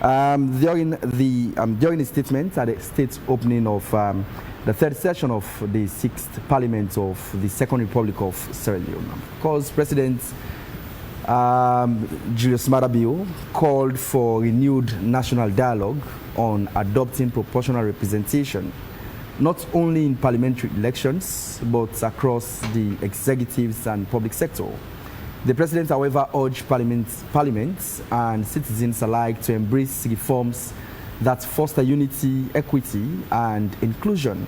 During his statement at the state opening of the third session of the sixth parliament of the Second Republic of Sierra Leone, of course, President Julius Maada Bio called for renewed national dialogue on adopting proportional representation, not only in parliamentary elections, but across the executives and public sector. The President, however, urged Parliament and citizens alike to embrace reforms that foster unity, equity, and inclusion,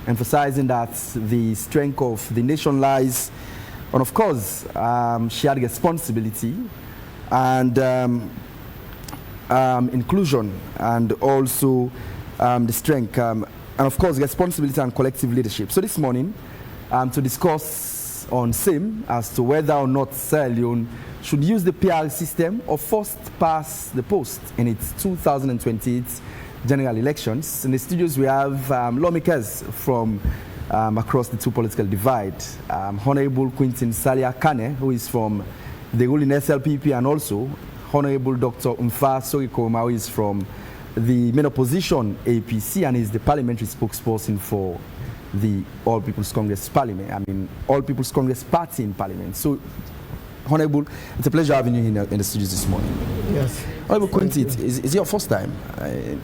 emphasizing that the strength of the nation lies on, of course, shared responsibility and inclusion, and also the strength, and of course, responsibility and collective leadership. So this morning, to discuss on same as to whether or not Sierra Leone should use the PR system or first past the post in its 2028 general elections. In the studios, we have lawmakers from across the two political divide. Honorable Quintin Salia Kane, who is from the ruling SLPP, and also Honorable Dr. Umfa Sorikoma, who is from the main opposition APC and is the parliamentary spokesperson for the All People's Congress Parliament. I mean, All People's Congress Party in Parliament. So, Honorable, it's a pleasure having you in the studios this morning. Yes. Honorable Quintin, is it your first time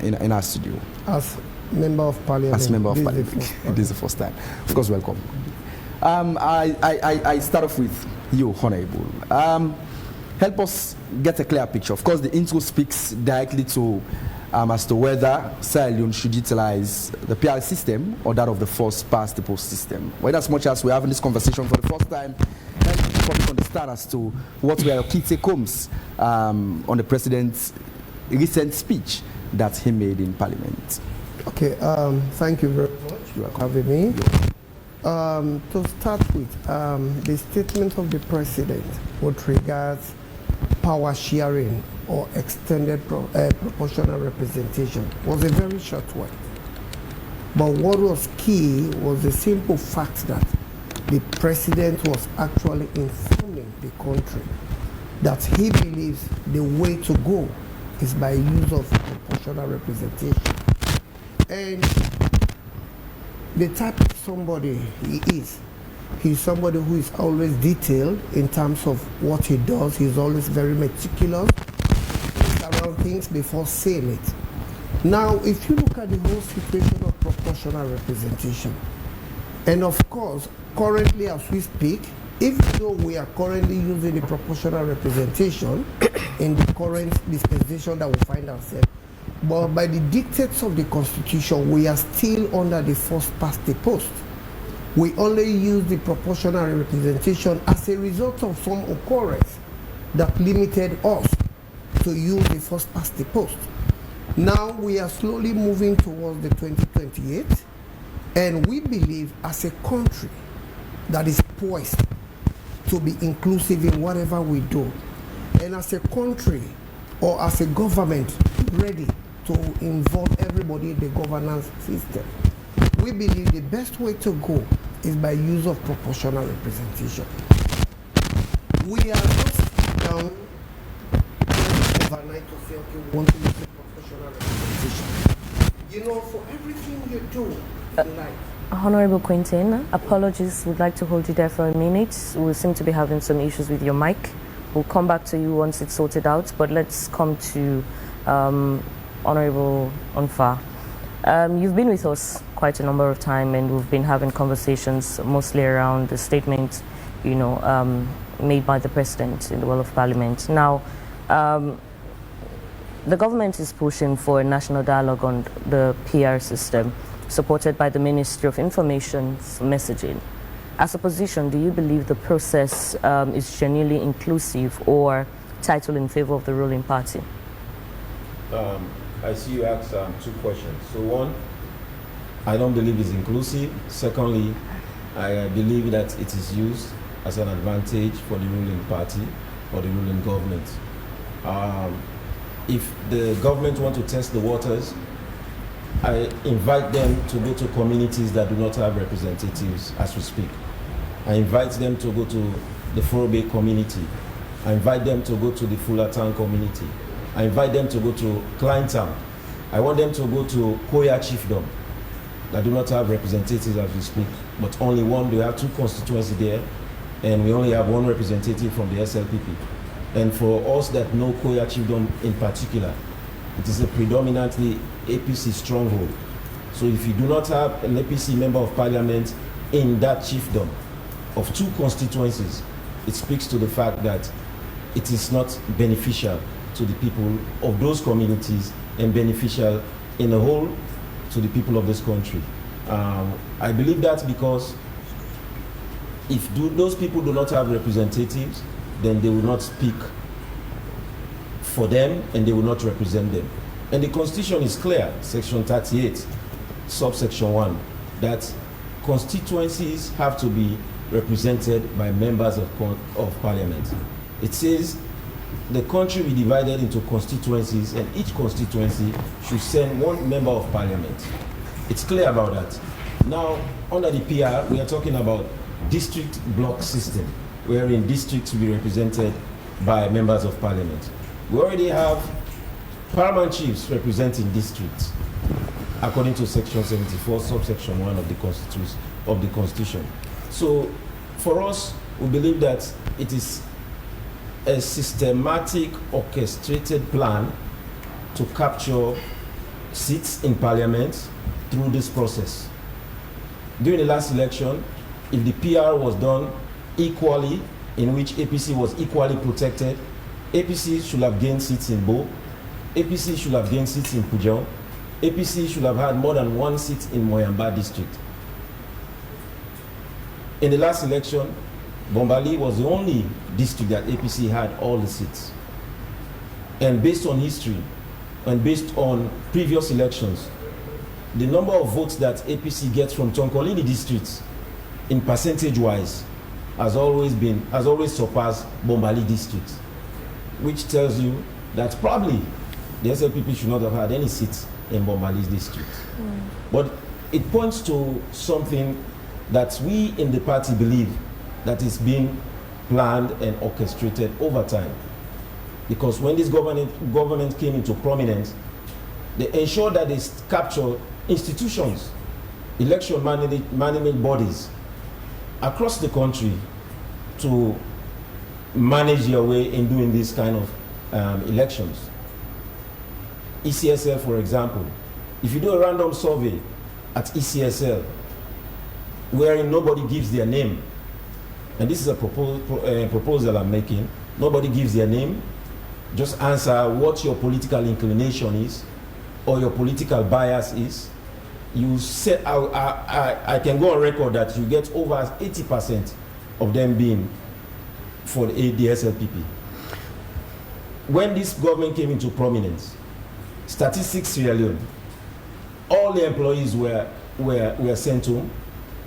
in our studio? As Member of Parliament. As Member of Parliament. It is the first time. Of course, welcome. I start off with you, Honorable. Help us get a clear picture. Of course, the intro speaks directly to as to whether Sierra Leone should utilize the PR system or that of the first past the post system. Well, as much as we're having this conversation for the first time, help the public understand as to what were your key take-homes on the President's recent speech that he made in Parliament. Okay, thank you very much for having me. To start with, the statement of the President with regards power sharing or extended proportional representation was a very short one. But what was key was the simple fact that the President was actually informing the country that he believes the way to go is by use of proportional representation. And the type of somebody he is, he's somebody who is always detailed in terms of what he does. He's always very meticulous around things before saying it. Now, if you look at the whole situation of proportional representation, and of course, currently as we speak, even though we are currently using the proportional representation in the current dispensation that we find ourselves, but by the dictates of the Constitution, we are still under the first past the post. We only use the proportional representation as a result of some occurrence that limited us to use the first past the post. Now we are slowly moving towards the 2028, and we believe as a country that is poised to be inclusive in whatever we do, and as a country or as a government ready to involve everybody in the governance system, we believe the best way to go is by use of proportional representation. We are not down overnight to say, okay, we want to use proportional representation. You know, for everything you do in life. Honorable Quintin, apologies, would like to hold you there for a minute. We seem to be having some issues with your mic. We'll come back to you once it's sorted out, but let's come to Honorable Onfa. You've been with us quite a number of times, and we've been having conversations mostly around the statement, made by the President in the World of Parliament. Now, the government is pushing for a national dialogue on the PR system, supported by the Ministry of Information's messaging. As a position, do you believe the process is genuinely inclusive or titled in favor of the ruling party? I see you asked two questions. So one, I don't believe it's inclusive. Secondly, I believe that it is used as an advantage for the ruling party or the ruling government. If the government want to test the waters, I invite them to go to communities that do not have representatives as we speak. I invite them to go to the Forobe community. I invite them to go to the Fullerton community. I I invite them to go to Kleintown. I want them to go to Koya Chiefdom, that do not have representatives as we speak, but only one. They have 2 constituencies there, and we only have 1 representative from the SLPP. And for us that know Koya Chiefdom in particular, it is a predominantly APC stronghold. So if you do not have an APC member of parliament in that chiefdom of 2 constituencies, it speaks to the fact that it is not beneficial to the people of those communities and beneficial in the whole to the people of this country. I believe that because if those people do not have representatives, then they will not speak for them and they will not represent them. And the Constitution is clear, Section 38, subsection 1, that constituencies have to be represented by members of parliament. It says the country will be divided into constituencies and each constituency should send 1 member of parliament. It's clear about that. Now, under the PR, we are talking about district block system, wherein districts will be represented by members of parliament. We already have paramount chiefs representing districts, according to Section 74, subsection 1 of the Constitution. So, for us, we believe that it is a systematic, orchestrated plan to capture seats in parliament through this process. During the last election, if the PR was done equally, in which APC was equally protected, APC should have gained seats in Bo, APC should have gained seats in Pujao, APC should have had more than 1 seat in Moyamba district. In the last election, Bombali was the only district that APC had all the seats. And based on history and based on previous elections, the number of votes that APC gets from Tonkolini districts in percentage-wise has always surpassed Bombali districts, which tells you that probably the SLPP should not have had any seats in Bombali's district. But it points to something that we in the party believe that is being planned and orchestrated over time. Because when this government came into prominence, they ensured that they capture institutions, election management bodies across the country to manage their way in doing this kind of elections. ECSL, for example, if you do a random survey at ECSL wherein nobody gives their name, and this is a proposal I'm making, nobody gives their name, just answer what your political inclination is or your political bias is. You say, I can go on record that you get over 80% of them being for the SLPP. When this government came into prominence, Statistics Sierra Leone, all the employees were sent home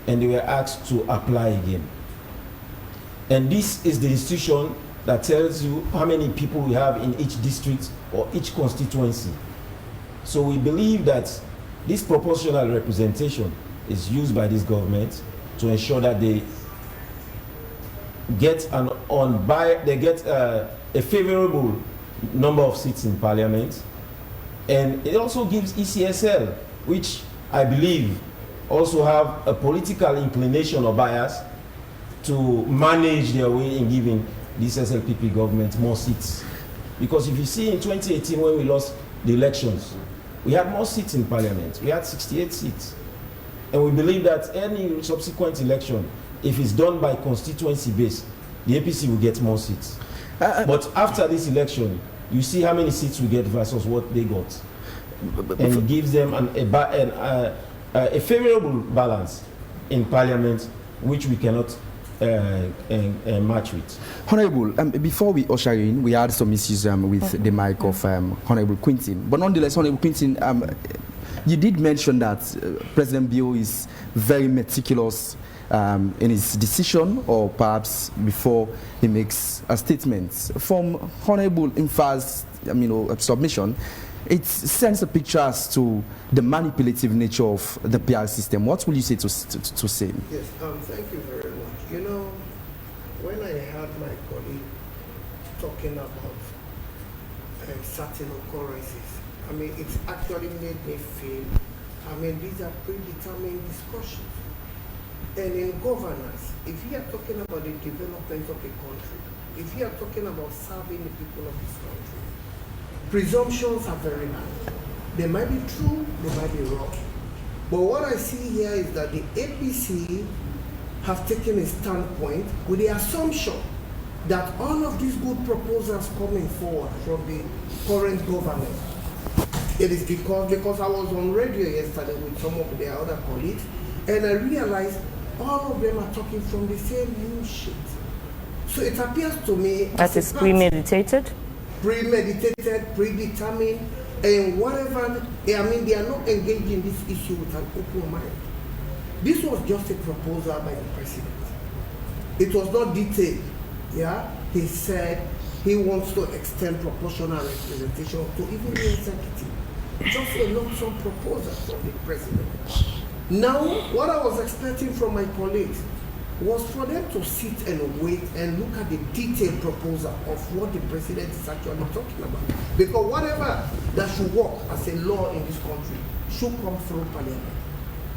and they were asked to apply again. And this is the institution that tells you how many people we have in each district or each constituency. So we believe that this proportional representation is used by this government to ensure that they get a favorable number of seats in parliament. And it also gives ECSL, which I believe also have a political inclination or bias, to manage their way in giving this SLPP government more seats. Because if you see in 2018 when we lost the elections, we had more seats in parliament. We had 68 seats. And we believe that any subsequent election, if it's done by constituency base, the APC will get more seats. But after this election, you see how many seats we get versus what they got. And it gives them a favorable balance in parliament, which we cannot match with. Honorable, before we usher in, we had some issues with the mic of Honorable Quintin. But nonetheless, Honorable Quintin, you did mention that President Bio is very meticulous in his decision, or perhaps before he makes a statement. From Honorable Infa's submission, it sends a picture as to the manipulative nature of the PR system. What will you say to say? Yes, thank you very much. You know, when I heard my colleague talking about certain occurrences. I mean, it's actually made me feel, I mean, these are predetermined discussions. And in governance, if you are talking about the development of a country, if you are talking about serving the people of this country, presumptions are very high. They might be true, they might be wrong. But what I see here is that the APC have taken a standpoint with the assumption that all of these good proposals coming forward from the current government, it is because I was on radio yesterday with some of their other colleagues, and I realized all of them are talking from the same news sheet. So it appears to me that is premeditated, predetermined, and whatever. I mean, they are not engaged in this issue with an open mind. This was just a proposal by the president. It was not detailed. Yeah, he said he wants to extend proportional representation to even the executive. Just a lump sum proposal from the president. Now, what I was expecting from my colleagues was for them to sit and wait and look at the detailed proposal of what the president is actually talking about. Because whatever that should work as a law in this country should come through parliament.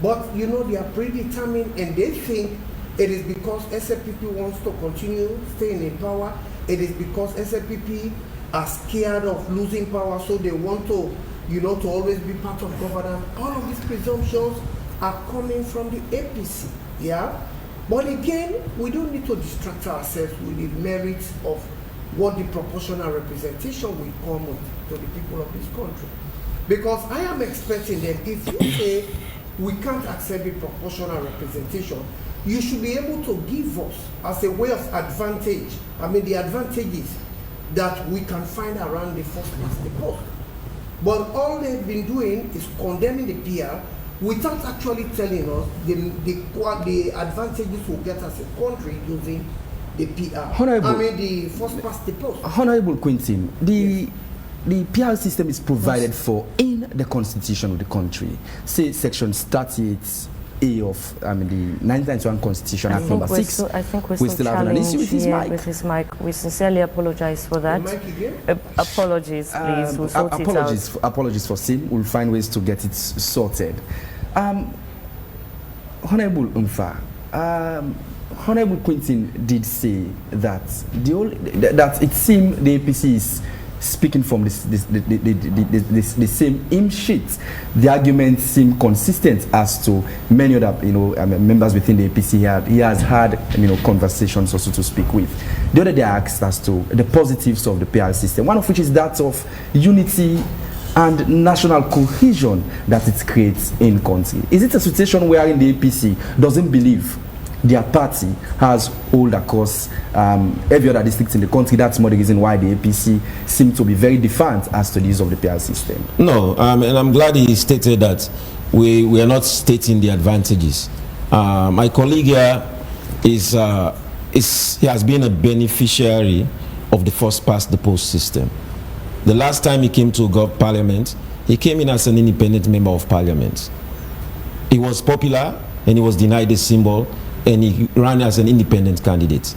But you know, they are predetermined, and they think it is because SLPP wants to continue staying in power. It is because SLPP are scared of losing power, so they want to, you know, to always be part of governance. All of these presumptions are coming from the APC, yeah? But again, we don't need to distract ourselves with the merits of what the proportional representation will come with to the people of this country. Because I am expecting that if you say we can't accept the proportional representation, you should be able to give us as a way of advantage, I mean the advantages that we can find around the first past the post. But all they've been doing is condemning the PR without actually telling us the advantages we'll get as a country using the PR. The first past the post. Honorable Quintin, the PR system is provided for in the constitution of the country. Say section 38A of the 1991 Constitution Act number 6. I think we're still having an issue with his mic. With his mic. We sincerely apologize for that. Apologies, please. We'll sort it out. Apologies for sin. We'll find ways to get it sorted. Honorable Umfa, Honorable Quintin did say that that it seemed the APC is speaking from the same hymn sheet. The arguments seem consistent as to many other members within the APC. He has had conversations also to speak with. The other day I asked as to the positives of the PR system, one of which is that of unity and national cohesion that it creates in country. Is it a situation wherein the APC doesn't believe their party has hold across every other district in the country? That's more the reason why the APC seem to be very defiant as to the use of the PR system. No, and I'm glad he stated that we are not stating the advantages. My colleague here he has been a beneficiary of the first past the post system. The last time he came to Parliament, he came in as an independent member of Parliament. He was popular and he was denied the symbol, and he ran as an independent candidate.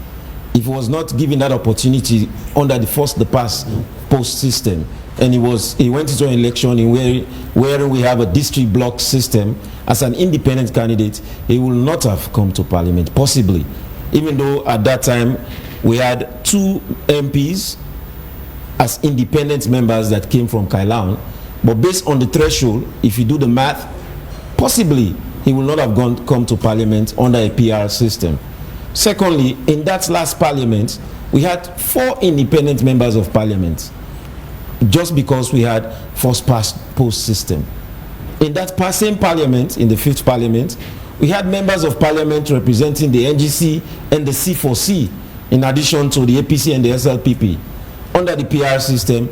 If he was not given that opportunity under the past post system, and he went into an election in where we have a district block system as an independent candidate, he will not have come to Parliament, possibly. Even though at that time we had 2 MPs as independent members that came from Kailaun, but based on the threshold, if you do the math, possibly he will not have come to Parliament under a PR system. Secondly, in that last Parliament, we had 4 independent members of Parliament, just because we had first past post system. In that same Parliament, in the 5th Parliament, we had members of Parliament representing the NGC and the C4C, in addition to the APC and the SLPP. Under the PR system,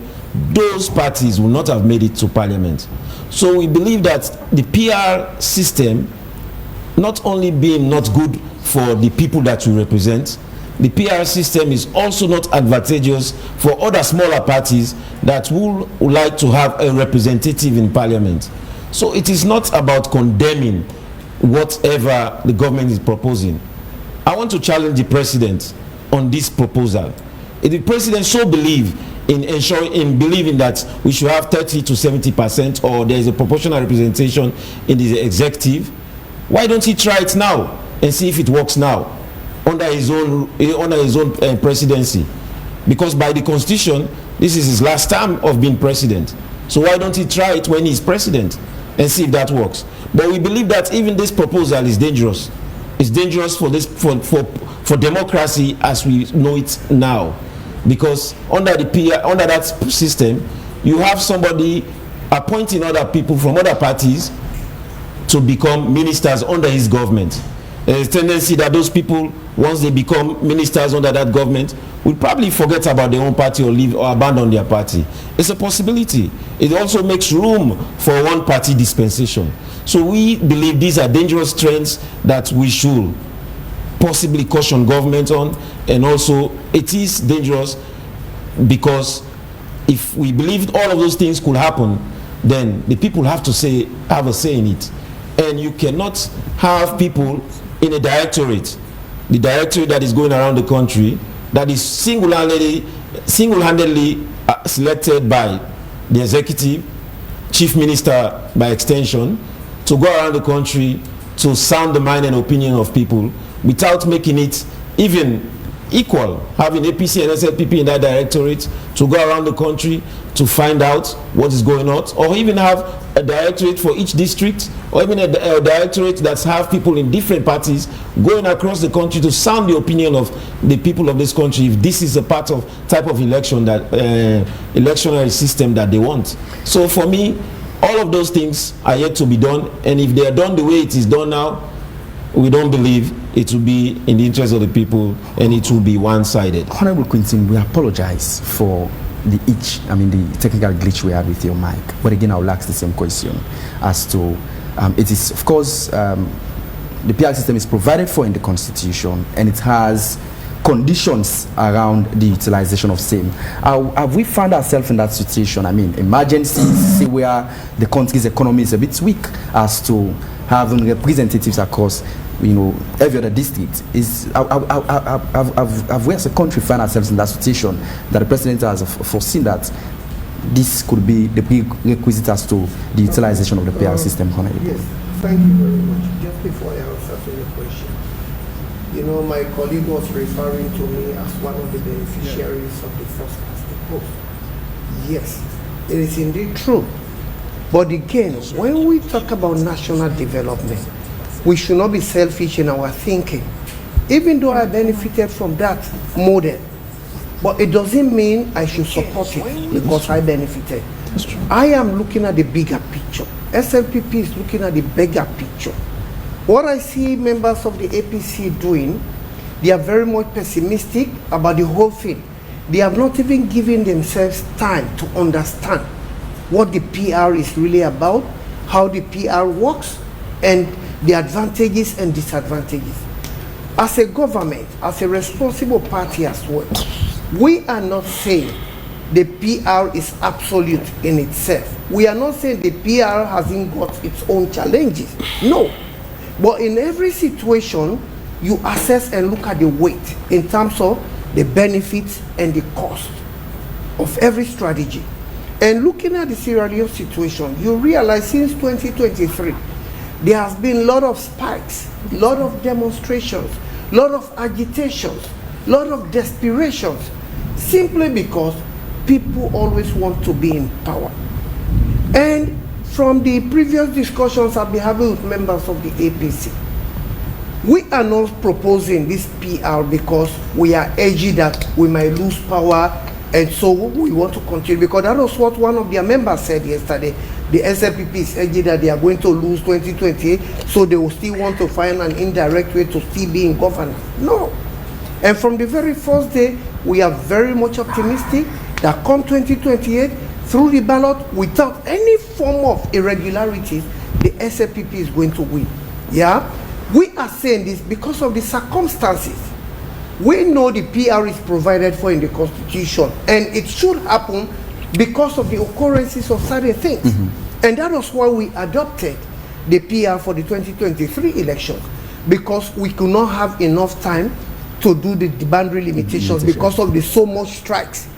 those parties will not have made it to Parliament. So we believe that the PR system, not only being not good for the people that we represent, the PR system is also not advantageous for other smaller parties that would like to have a representative in Parliament. So it is not about condemning whatever the government is proposing. I want to challenge the president on this proposal. If the president so believes in ensuring, in believing that we should have 30 to 70%, or there is a proportional representation in the executive, why don't he try it now and see if it works now under his own presidency? Because by the constitution, this is his last term of being president. So why don't he try it when he's president and see if that works? But we believe that even this proposal is dangerous. It's dangerous for democracy as we know it now. Because under that system, you have somebody appointing other people from other parties to become ministers under his government. There's a tendency that those people, once they become ministers under that government, will probably forget about their own party or leave or abandon their party. It's a possibility. It also makes room for one-party dispensation. So we believe these are dangerous trends that we should possibly caution government on, and also it is dangerous because if we believe all of those things could happen, then the people have to have a say in it. And you cannot have people in a directorate, the directorate that is going around the country, that is single-handedly selected by the executive, chief minister by extension, to go around the country to sound the mind and opinion of people without making it even equal, having APC and SLPP in that directorate to go around the country to find out what is going on, or even have a directorate for each district, or even a directorate that have people in different parties going across the country to sound the opinion of the people of this country if this is a part of type of election that electionary system that they want. So for me, all of those things are yet to be done, and if they are done the way it is done now, we don't believe it will be in the interest of the people, and it will be one-sided. Honorable Quintin, we apologize for the technical glitch we had with your mic. But again, I will ask the same question as to, it is, of course, the PR system is provided for in the Constitution, and it has conditions around the utilization of same. Have we found ourselves in that situation? I mean, emergencies, see where the country's economy is a bit weak, as to having representatives across, every other district. Have we as a country found ourselves in that situation that the president has foreseen that this could be the prerequisite as to the utilization of the PR system? Yes, thank you very much. Just before I answer to your question, my colleague was referring to me as one of the beneficiaries of the first past the post. Yes, it is indeed true. But again, when we talk about national development, we should not be selfish in our thinking. Even though I benefited from that model, but it doesn't mean I should support it because I benefited. That's true. I am looking at the bigger picture. SLPP is looking at the bigger picture. What I see members of the APC doing, they are very much pessimistic about the whole thing. They have not even given themselves time to understand what the PR is really about, how the PR works, and the advantages and disadvantages. As a government, as a responsible party as well, we are not saying the PR is absolute in itself. We are not saying the PR hasn't got its own challenges. No. But in every situation, you assess and look at the weight in terms of the benefits and the cost of every strategy. And looking at the Sierra Leone situation, you realize since 2023, there has been a lot of spikes, a lot of demonstrations, a lot of agitations, a lot of desperations, simply because people always want to be in power. And from the previous discussions I've been having with members of the APC, we are not proposing this PR because we are edgy that we might lose power, and so we want to continue, because that was what one of their members said yesterday. The SLPP is edgy that they are going to lose 2028, so they will still want to find an indirect way to still be in governance. No. And from the very first day, we are very much optimistic that come 2028, through the ballot, without any form of irregularities, the SLPP is going to win. Yeah? We are saying this because of the circumstances. We know the PR is provided for in the Constitution, and it should happen because of the occurrences of certain things. Mm-hmm. And that was why we adopted the PR for the 2023 election, because we could not have enough time to do the boundary limitations because of the so much strikes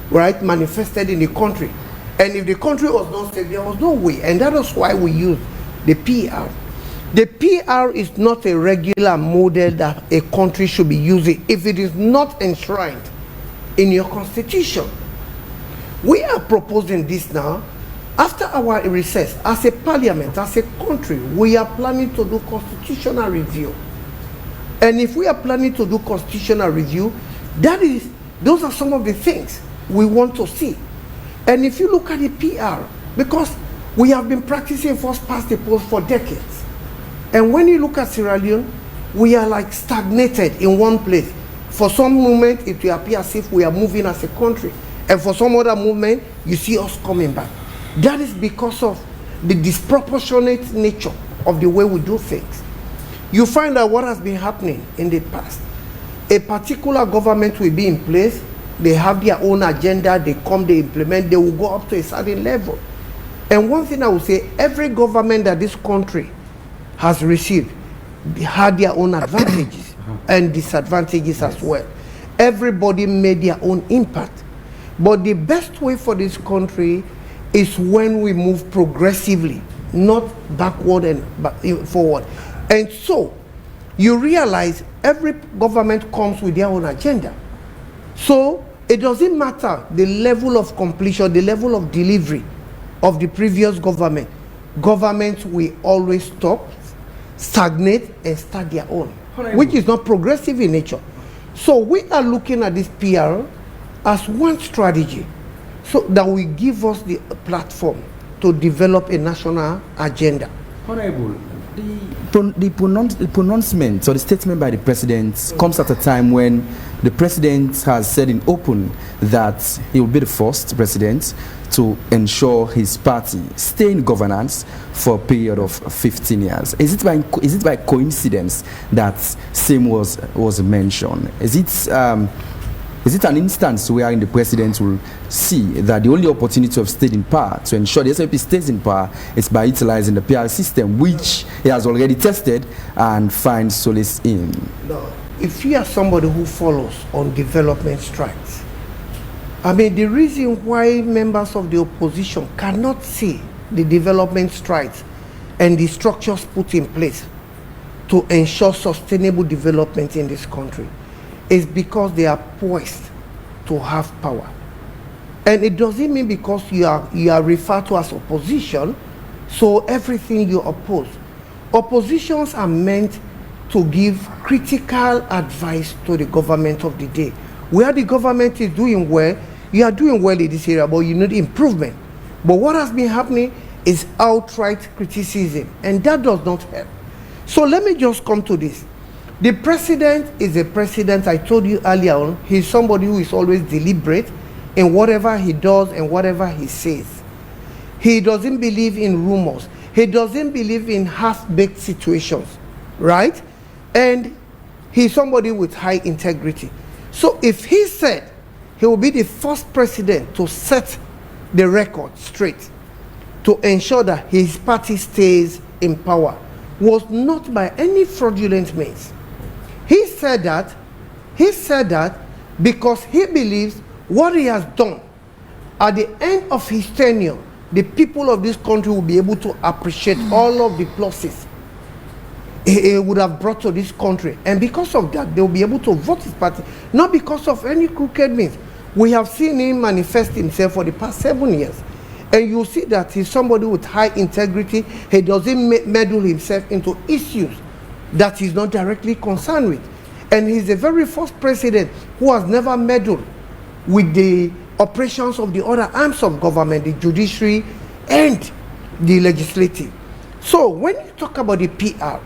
right, manifested in the country. And if the country was not safe, there was no way. And that is why we use the PR. The PR is not a regular model that a country should be using if it is not enshrined in your constitution. We are proposing this now. After our recess, as a parliament, as a country, we are planning to do constitutional review. And if we are planning to do constitutional review, those are some of the things we want to see. And if you look at the PR, because we have been practicing first past the post for decades. And when you look at Sierra Leone, we are like stagnated in one place. For some moment, it will appear as if we are moving as a country. And for some other movement, you see us coming back. That is because of the disproportionate nature of the way we do things. You find that what has been happening in the past, a particular government will be in place, they have their own agenda, they come, they implement, they will go up to a certain level. And one thing I would say, every government that this country has received had their own advantages and disadvantages as well. Everybody made their own impact. But the best way for this country is when we move progressively, not backward and forward. And so you realize every government comes with their own agenda. So it doesn't matter the level of completion, the level of delivery of the previous government. Governments will always stop, stagnate, and start their own, which is not progressive in nature. So we are looking at this PR as one strategy, so that will give us the platform to develop a national agenda. Honorable, the pronouncement or the statement by the president comes at a time when the president has said in open that he will be the first president to ensure his party stay in governance for a period of 15 years. Is it by coincidence that same was mentioned? Is it an instance where the president will see that the only opportunity of staying in power to ensure the SLP stays in power is by utilizing the PR system, which he has already tested and finds solace in? No. If you are somebody who follows on development strides, I mean, the reason why members of the opposition cannot see the development strides and the structures put in place to ensure sustainable development in this country is because they are poised to have power. And it doesn't mean because you are referred to as opposition, so everything you oppose. Oppositions are meant to give critical advice to the government of the day. Where the government is doing well, you are doing well in this area, but you need improvement. But what has been happening is outright criticism, and that does not help. So let me just come to this. The president is a president, I told you earlier on, he's somebody who is always deliberate in whatever he does and whatever he says. He doesn't believe in rumors. He doesn't believe in half-baked situations, right? And he's somebody with high integrity. So if he said he will be the first president to set the record straight, to ensure that his party stays in power, was not by any fraudulent means. He said that because he believes what he has done, at the end of his tenure, the people of this country will be able to appreciate all of the pluses he would have brought to this country. And because of that, they will be able to vote his party, not because of any crooked means. We have seen him manifest himself for the past 7 years. And you see that he's somebody with high integrity. He doesn't meddle himself into issues that he's not directly concerned with. And he's the very first president who has never meddled with the operations of the other arms of government, the judiciary and the legislative. So when you talk about the PR,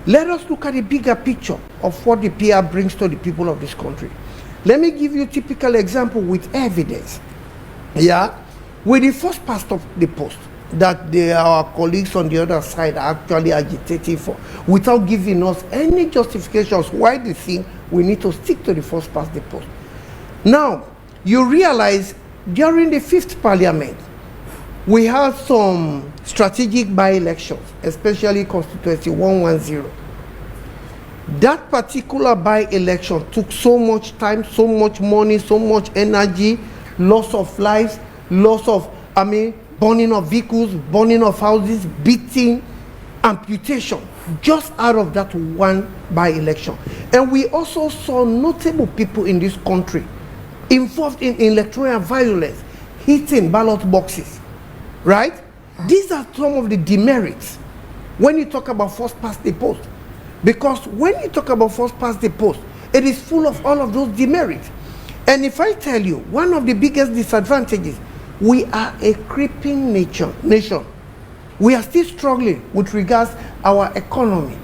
let us look at the bigger picture of what the PR brings to the people of this country. Let me give you a typical example with evidence. Yeah, with the first past of the post that our colleagues on the other side are actually agitating for, without giving us any justifications why they think we need to stick to the first past the post. Now, you realize during the 5th Parliament, we had some strategic by-elections, especially Constituency 110. That particular by-election took so much time, so much money, so much energy, loss of lives, loss of, burning of vehicles, burning of houses, beating, amputation, just out of that one by-election. And we also saw notable people in this country involved in electoral violence, hitting ballot boxes, right? These are some of the demerits when you talk about first past the post. Because when you talk about first past the post, it is full of all of those demerits. And if I tell you, one of the biggest disadvantages, we are a creeping nation. We are still struggling with regards our economy.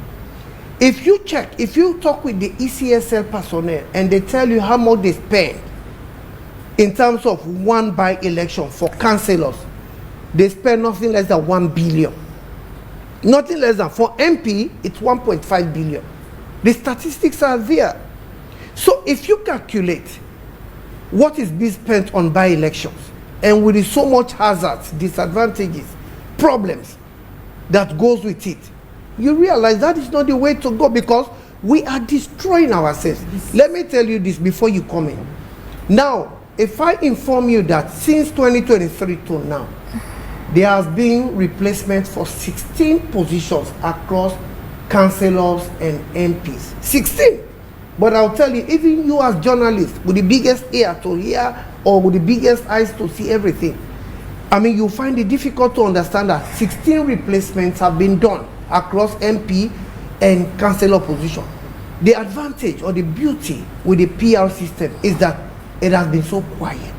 If you check, if you talk with the ECSL personnel and they tell you how much they spend in terms of one by-election for councillors, they spend nothing less than 1 billion. Nothing less than, for MP, it's 1.5 billion. The statistics are there. So if you calculate what is being spent on by-elections, and with so much hazards, disadvantages, problems that goes with it, you realize that is not the way to go, because we are destroying ourselves. Let me tell you this before you come in. Now, if I inform you that since 2023 to now, there has been replacement for 16 positions across councillors and MPs. 16! But I'll tell you, even you as journalists, with the biggest ear to hear or with the biggest eyes to see everything, you find it difficult to understand that 16 replacements have been done across MP and councillor position. The advantage or the beauty with the PR system is that it has been so quiet.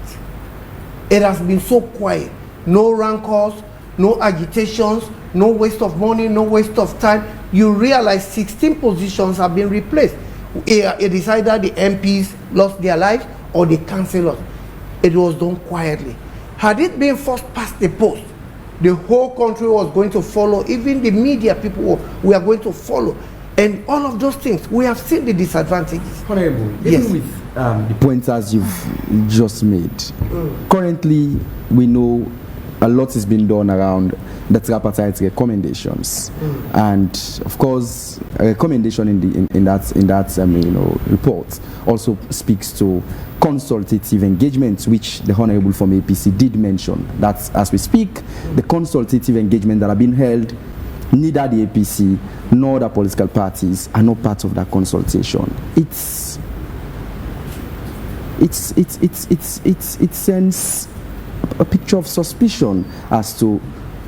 It has been so quiet. No rancors, no agitations, no waste of money, no waste of time. You realize 16 positions have been replaced. It is either the MPs lost their lives or the councillors. It was done quietly. Had it been first past the post, the whole country was going to follow. Even the media people were going to follow. And all of those things, we have seen the disadvantages. Honorable, yes. Even with the pointers you've just made, currently we know a lot is being done around the tripartite recommendations, and of course, a recommendation in that report also speaks to consultative engagement, which the Honorable from APC did mention. That as we speak, the consultative engagement that are being held, neither the APC nor the political parties are not part of that consultation. It sends a picture of suspicion as to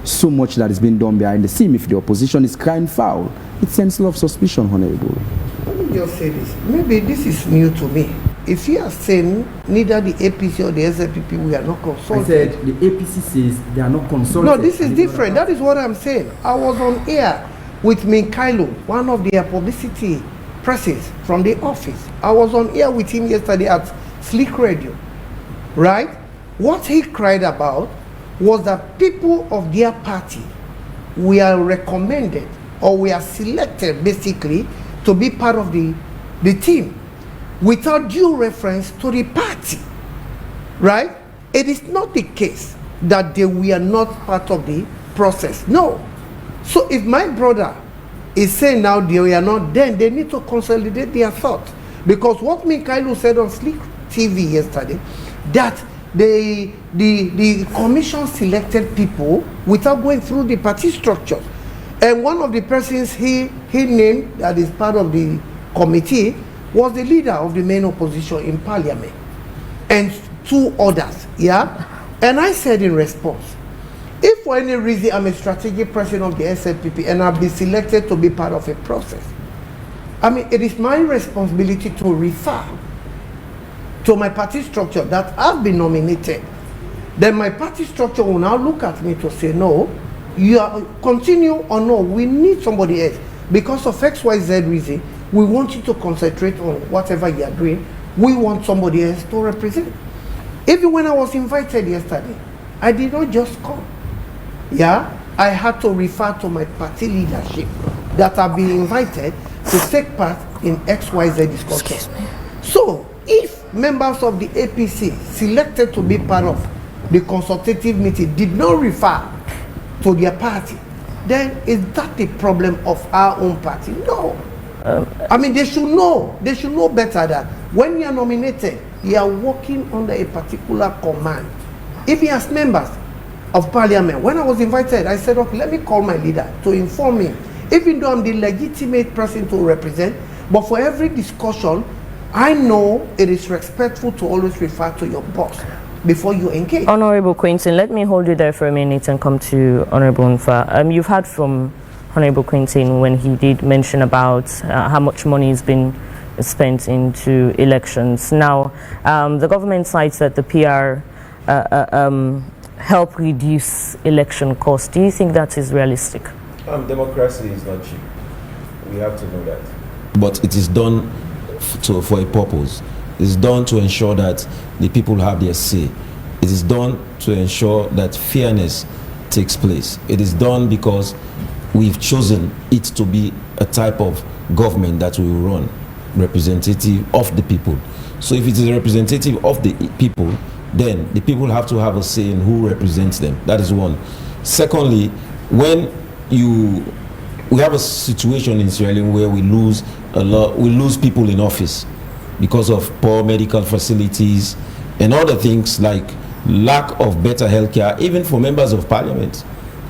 so much that is being done behind the scene. If the opposition is crying foul, it sends a lot of suspicion, Honorable. Let me just say this. Maybe this is new to me. If you are saying neither the APC or the SLPP, we are not consulted. I said the APC says they are not consulted. No, this is different. That is what I'm saying. I was on air with Minkailo, one of their publicity presses from the office. I was on air with him yesterday at Slick Radio, right? What he cried about was that people of their party were recommended or were selected basically to be part of the team without due reference to the party, right? It is not the case that they were not part of the process. No. So if my brother is saying now they were not, then they need to consolidate their thoughts. Because what Mikhailo said on Slick TV yesterday, that the commission selected people without going through the party structures. And one of the persons he named that is part of the committee was the leader of the main opposition in parliament, and two others, yeah? And I said in response, if for any reason I'm a strategic person of the SLPP and I've been selected to be part of a process, it is my responsibility to refer to my party structure that I've been nominated. Then my party structure will now look at me to say, no, you are continue, or no, we need somebody else. Because of XYZ reason, we want you to concentrate on whatever you are doing. We want somebody else to represent. Even when I was invited yesterday, I did not just come. Yeah, I had to refer to my party leadership that have been invited to take part in XYZ discussion. So, if members of the APC selected to be part of the consultative meeting did not refer to their party, then is that the problem of our own party? No. They should know. They should know better that when you are nominated, you are working under a particular command. Even as members of parliament, when I was invited, I said, okay, let me call my leader to inform me, even though I'm the legitimate person to represent, but for every discussion, I know it is respectful to always refer to your boss before you engage. Honorable Quintin, let me hold you there for a minute and come to Honorable Nfa. You've heard from Honorable Quintin when he did mention about how much money has been spent into elections. Now, the government cites that the PR help reduce election costs. Do you think that is realistic? Democracy is not cheap. We have to know that. But it is done for a purpose. It is done to ensure that the people have their say. It is done to ensure that fairness takes place. It is done because we've chosen it to be a type of government that we will run, representative of the people. So if it is a representative of the people, then the people have to have a say in who represents them. That is one. Secondly, when we have a situation in Sierra Leone where we lose people in office because of poor medical facilities and other things like lack of better healthcare, even for members of parliament.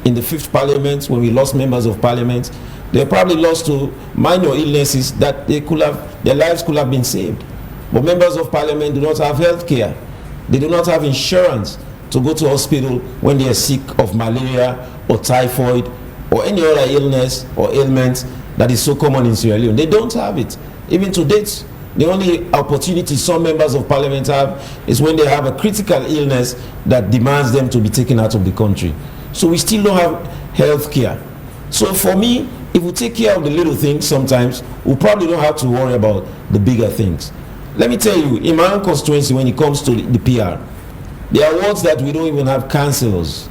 In the 5th parliament, when we lost members of parliament, they probably lost to minor illnesses that their lives could have been saved. But members of parliament do not have healthcare. They do not have insurance to go to hospital when they are sick of malaria or typhoid or any other illness or ailment that is so common in Sierra Leone. They don't have it. Even to date, the only opportunity some members of parliament have is when they have a critical illness that demands them to be taken out of the country. So we still don't have health care. So for me, if we take care of the little things sometimes, we probably don't have to worry about the bigger things. Let me tell you, in my own constituency, when it comes to the PR, there are wards that we don't even have councillors.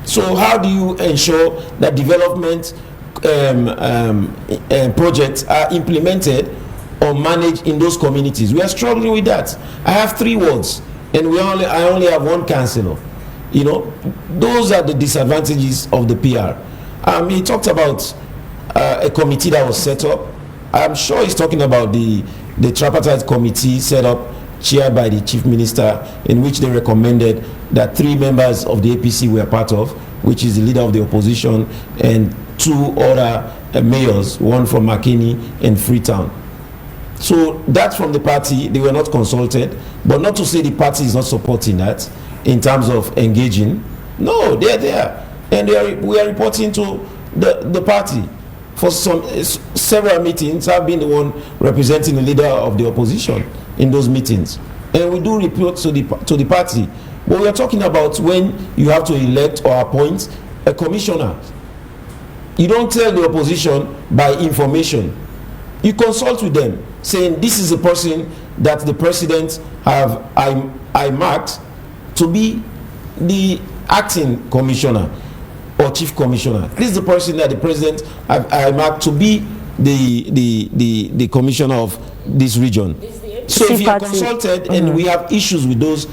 So how do you ensure that development projects are implemented or managed in those communities? We are struggling with that. I have 3 wards and I only have 1 councillor. You know, those are the disadvantages of the PR. He talked about a committee that was set up. I'm sure he's talking about the tripartite committee set up, chaired by the chief minister, in which they recommended that 3 members of the APC were part of, which is the leader of the opposition, and 2 other mayors, one from Makeni and Freetown. So that's from the party. They were not consulted, but not to say the party is not supporting that in terms of engaging. No, they're there, and we are reporting to the party. For several meetings, I've been the one representing the leader of the opposition in those meetings, and we do report to the party. But we are talking about when you have to elect or appoint a commissioner. You don't tell the opposition by information. You consult with them, saying this is a person that the president I marked to be the acting commissioner or chief commissioner. This is the person that the president I marked to be the commissioner of this region. So if you are consulted and we have issues with those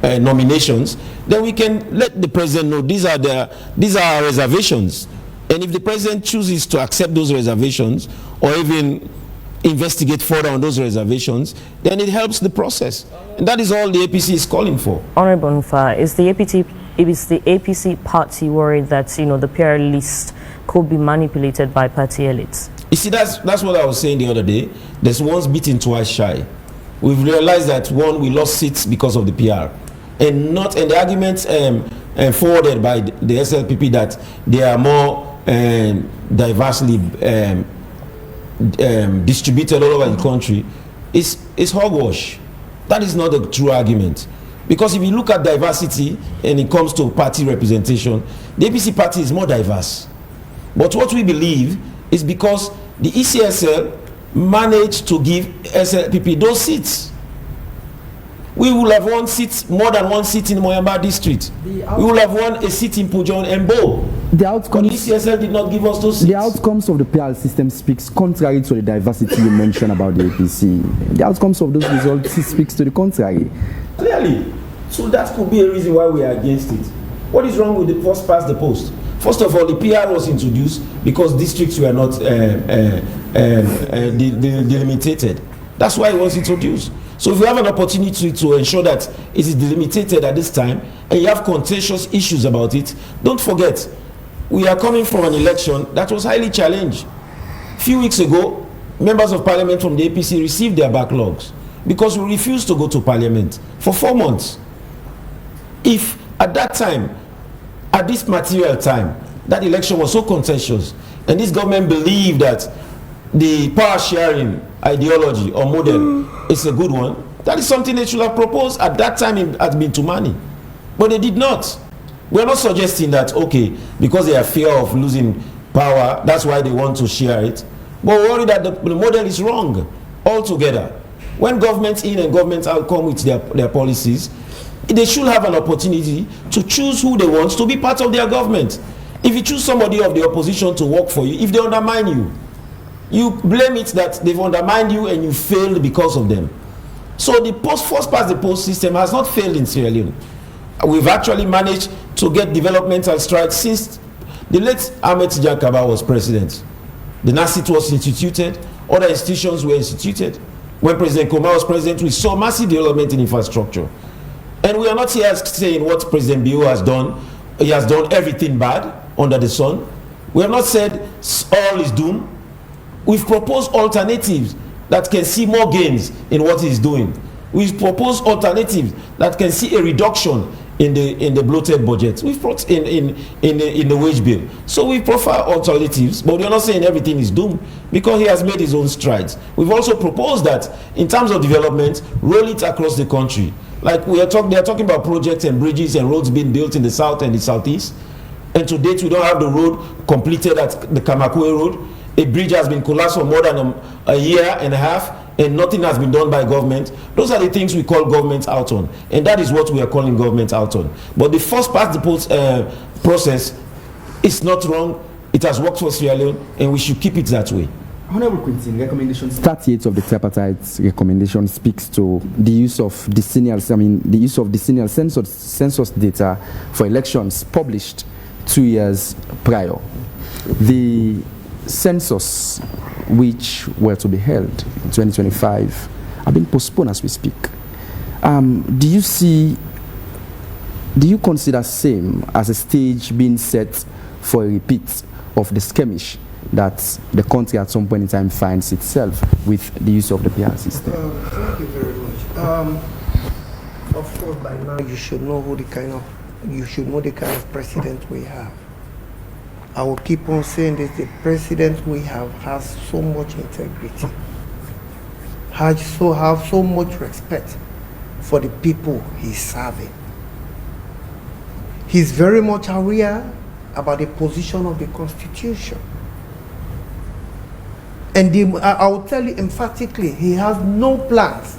nominations, then we can let the president know these are our reservations. And if the president chooses to accept those reservations or even investigate further on those reservations, then it helps the process. And that is all the APC is calling for. Honorable Nfa, is the APC party worried that the PR list could be manipulated by party elites? You see, that's what I was saying the other day. There's once beaten, twice shy. We've realized that one, we lost seats because of the PR, and the arguments forwarded by the SLPP that they are more diversely distributed all over the country is hogwash. That is not a true argument, because if you look at diversity and it comes to party representation, the APC party is more diverse. But what we believe is because the ECSL managed to give SLPP those seats. We will have won seats, more than 1 seat in Moyamba district. We will have won a seat in Pujon and Bo. The outcomes, but ECSL did not give us those seats. The outcomes of the PR system speaks contrary to the diversity you mentioned about the APC. The outcomes of those results speaks to the contrary. Clearly. So that could be a reason why we are against it. What is wrong with the first past the post? First of all, the PR was introduced because districts were not delimited. That's why it was introduced. So if you have an opportunity to ensure that it is delimited at this time, and you have contentious issues about it, don't forget, we are coming from an election that was highly challenged. A few weeks ago, members of parliament from the APC received their backlogs because we refused to go to parliament for 4 months. If at that time, at this material time, that election was so contentious, and this government believed that the power sharing ideology or model is a good one, that is something they should have proposed at that time in Bintumani. But they did not. We're not suggesting that, okay, because they have fear of losing power, that's why they want to share it. But we worry that the model is wrong altogether. When governments in and governments out come with their policies, they should have an opportunity to choose who they want to be part of their government. If you choose somebody of the opposition to work for you, if they undermine you, you blame it that they've undermined you and you failed because of them. So the first past the post system has not failed in Sierra Leone. We've actually managed to get developmental strides since the late Ahmed Tijan Kaba was president. The NASIT was instituted, other institutions were instituted. When President Koma was president, we saw massive development in infrastructure. And we are not here saying what President Bio has done. He has done everything bad under the sun. We have not said all is doom. We've proposed alternatives that can see more gains in what he's doing. We've proposed alternatives that can see a reduction in the bloated budget. We've brought in the wage bill. So we prefer alternatives, but we're not saying everything is doomed because he has made his own strides. We've also proposed that in terms of development, roll it across the country. Like they are talking about projects and bridges and roads being built in the south and the southeast. And to date, we don't have the road completed at the Kamakwe Road. A bridge has been collapsed for more than a year and a half, and nothing has been done by government. Those are the things we call government out on, and that is what we are calling government out on. But the first past the post process is not wrong. It has worked for Sierra Leone, and we should keep it that way. Honorable Quintin, recommendation 38 of the tripartite recommendation speaks to the use of decennial, the use of decennial census data for elections published 2 years prior. The census which were to be held in 2025 are being postponed as we speak. Do you consider same as a stage being set for a repeat of the skirmish that the country at some point in time finds itself with the use of the PR system? Thank you very much. Of course, by now you should know the kind of president we have. I will keep on saying this: the president we have has so much integrity, have so much respect for the people he's serving. He's very much aware about the position of the Constitution. And I will tell you emphatically, he has no plans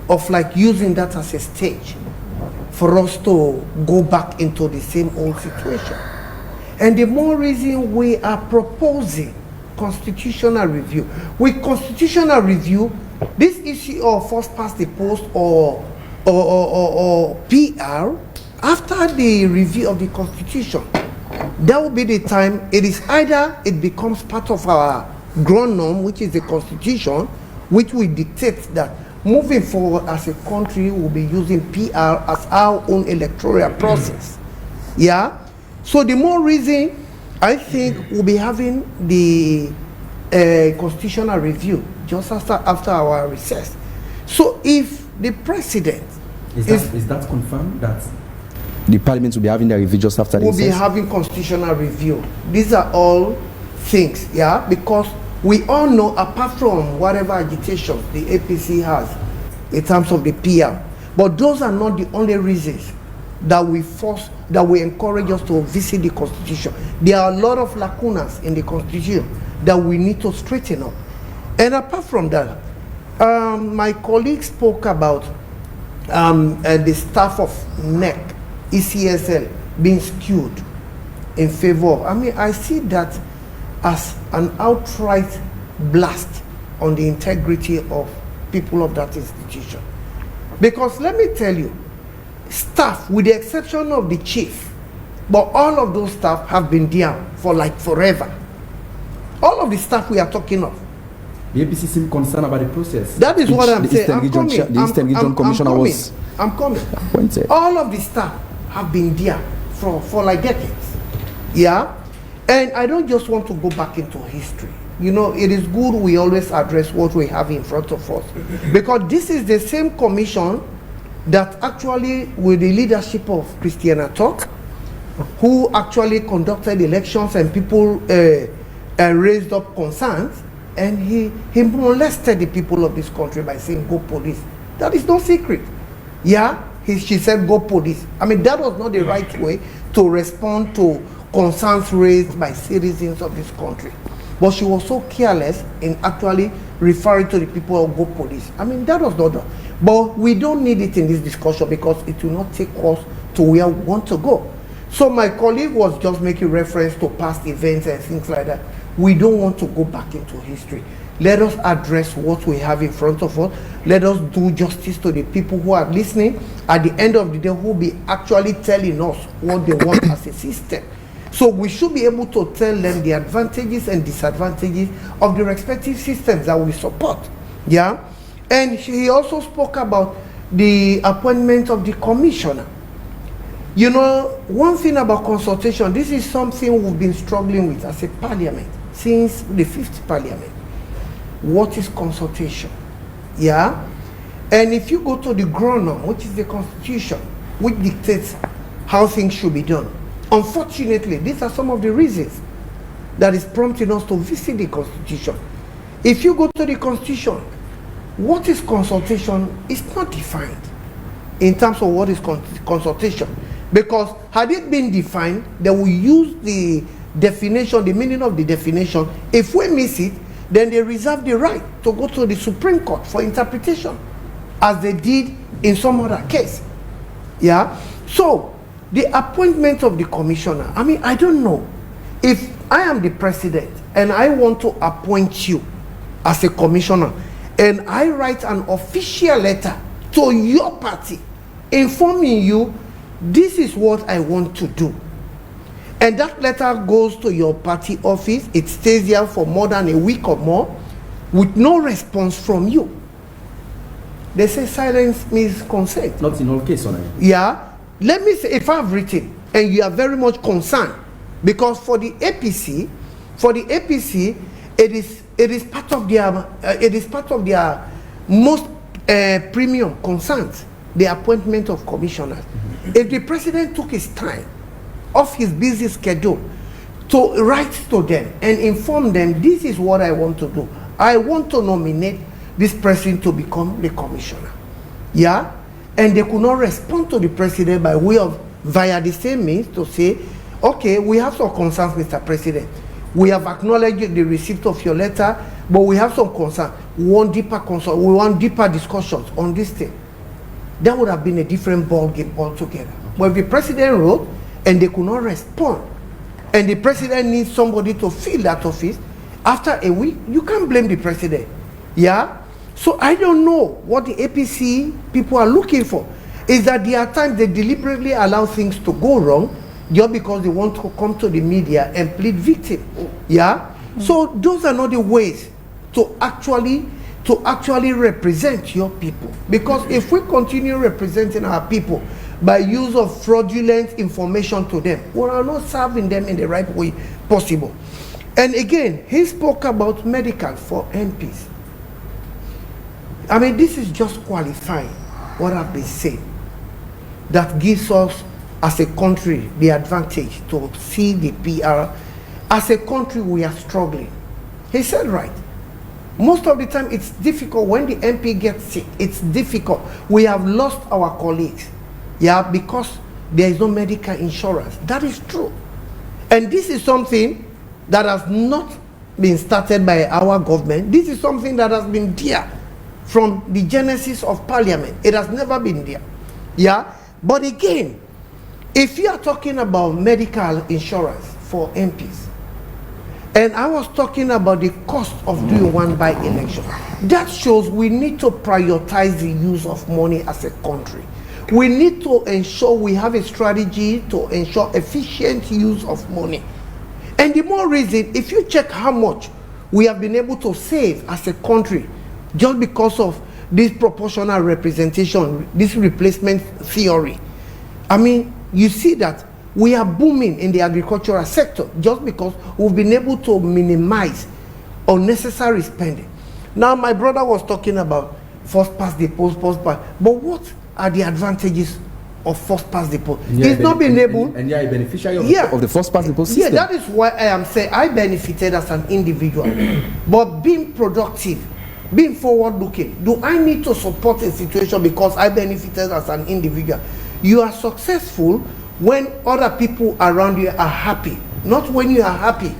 of using that as a stage for us to go back into the same old situation. And the more reason we are proposing constitutional review. With constitutional review, this issue of first past the post or PR, after the review of the Constitution, that will be the time it is either it becomes part of our ground norm, which is the Constitution, which will dictate that moving forward as a country we'll be using PR as our own electoral process. Yeah? So the more reason I think we'll be having the constitutional review just after our recess. So if the president is that confirmed that the parliament will be having their review just after the recess? We'll be having constitutional review. These are all things, yeah, because we all know, apart from whatever agitation the APC has in terms of the PR, but those are not the only reasons that we encourage us to visit the Constitution. There are a lot of lacunas in the Constitution that we need to straighten up. And apart from that, my colleague spoke about the staff of NEC, ECSL, being skewed in favor of. I see that as an outright blast on the integrity of people of that institution. Because let me tell you, staff, with the exception of the chief, but all of those staff have been there for forever. All of the staff we are talking of, The APC seem concerned about the process. That is what I'm saying. The Eastern Region Commissioner was. I'm coming. Appointed. All of the staff have been there for like decades. Yeah? And I don't just want to go back into history. You know, it is good we always address what we have in front of us. Because this is the same commission that actually, with the leadership of Christiana Talk, who actually conducted elections and people raised up concerns, and he molested the people of this country by saying, go police. That is no secret. Yeah, she said, go police. I mean, that was not the right way to respond to concerns raised by citizens of this country. But she was so careless in actually referring to the people of go police. I mean, that was not done. But we don't need it in this discussion because it will not take us to where we want to go. So my colleague was just making reference to past events and things like that. We don't want to go back into history. Let us address what we have in front of us. Let us do justice to the people who are listening. At the end of the day, who will be actually telling us what they want as a system. So we should be able to tell them the advantages and disadvantages of the respective systems that we support. Yeah? And he also spoke about the appointment of the commissioner. You know, one thing about consultation, this is something we've been struggling with as a parliament since the 5th parliament. What is consultation? Yeah? And if you go to the ground, which is the constitution, which dictates how things should be done, unfortunately, these are some of the reasons that is prompting us to visit the constitution. If you go to the constitution, what is consultation is not defined in terms of what is consultation. Because had it been defined, they will use the definition, the meaning of the definition. If we miss it, then they reserve the right to go to the Supreme Court for interpretation, as they did in some other case. Yeah? So, the appointment of the commissioner, I mean, I don't know. If I am the president and I want to appoint you as a commissioner, and I write an official letter to your party informing you this is what I want to do, and that letter goes to your party office, it stays there for more than a week or more with no response from you, they say silence means consent. Not in all cases. Yeah. Let me say, if I've written and you are very much concerned, because for the APC, it is part of their most premium concerns, the appointment of commissioners. If the president took his time off his busy schedule to write to them and inform them, this is what I want to do. I want to nominate this person to become the commissioner. Yeah? And they could not respond to the president by way of, via the same means, to say, okay, we have some concerns, Mr. President. We have acknowledged the receipt of your letter, but we have some concerns. We want deeper discussions on this thing. That would have been a different ball game altogether. But if the president wrote and they could not respond, and the president needs somebody to fill that office, after a week, you can't blame the president. Yeah? So I don't know what the APC people are looking for. Is that there are times they deliberately allow things to go wrong just because they want to come to the media and plead victim. Yeah? So those are not the ways to actually represent your people. Because if we continue representing our people by use of fraudulent information to them, we are not serving them in the right way possible. And again, he spoke about medical for MPs. I mean, this is just qualifying what I've been saying. That gives us, as a country, the advantage to see the PR. As a country, we are struggling. He said right. Most of the time, it's difficult when the MP gets sick. It's difficult. We have lost our colleagues, yeah, because there is no medical insurance. That is true. And this is something that has not been started by our government. This is something that has been there from the genesis of parliament. It has never been there. Yeah? But again, if you are talking about medical insurance for MPs, and I was talking about the cost of doing one by election, that shows we need to prioritize the use of money as a country. We need to ensure we have a strategy to ensure efficient use of money. And the more reason, if you check how much we have been able to save as a country just because of this proportional representation, this replacement theory. I mean, you see that we are booming in the agricultural sector just because we've been able to minimize unnecessary spending. Now, my brother was talking about first past the post, but what are the advantages of first past the post? Yeah, He's not been able. And a beneficiary of the first past the post system. Yeah, that is why I am saying I benefited as an individual. But being productive, being forward-looking, do I need to support a situation because I benefited as an individual? You are successful when other people around you are happy, not when you are happy.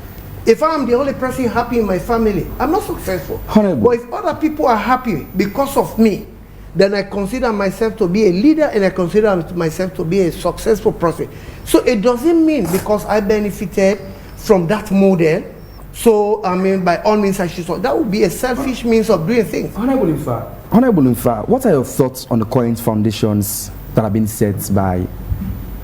If I am the only person happy in my family, I'm not successful. Honorable. But if other people are happy because of me, then I consider myself to be a leader and I consider myself to be a successful person. So it doesn't mean because I benefited from that model, so I mean by all means I should. So that would be a selfish means of doing things. Honorable Infa, what are your thoughts on the current foundations that have been set by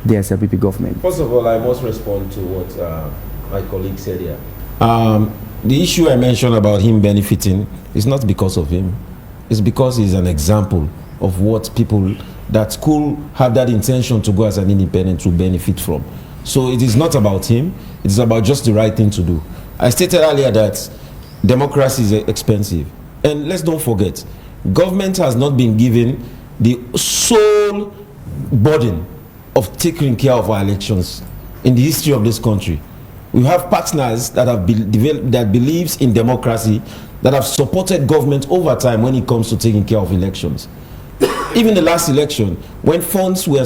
the SLPP government? First of all, I must respond to what my colleague said here. The issue I mentioned about him benefiting is not because of him. It's because he's an example of what people that could have that intention to go as an independent will benefit from. So it is not about him. It is about just the right thing to do. I stated earlier that democracy is expensive. And let's don't forget, government has not been given the sole burden of taking care of our elections in the history of this country. We have partners that have that believes in democracy, that have supported government over time when it comes to taking care of elections. Even the last election, when funds were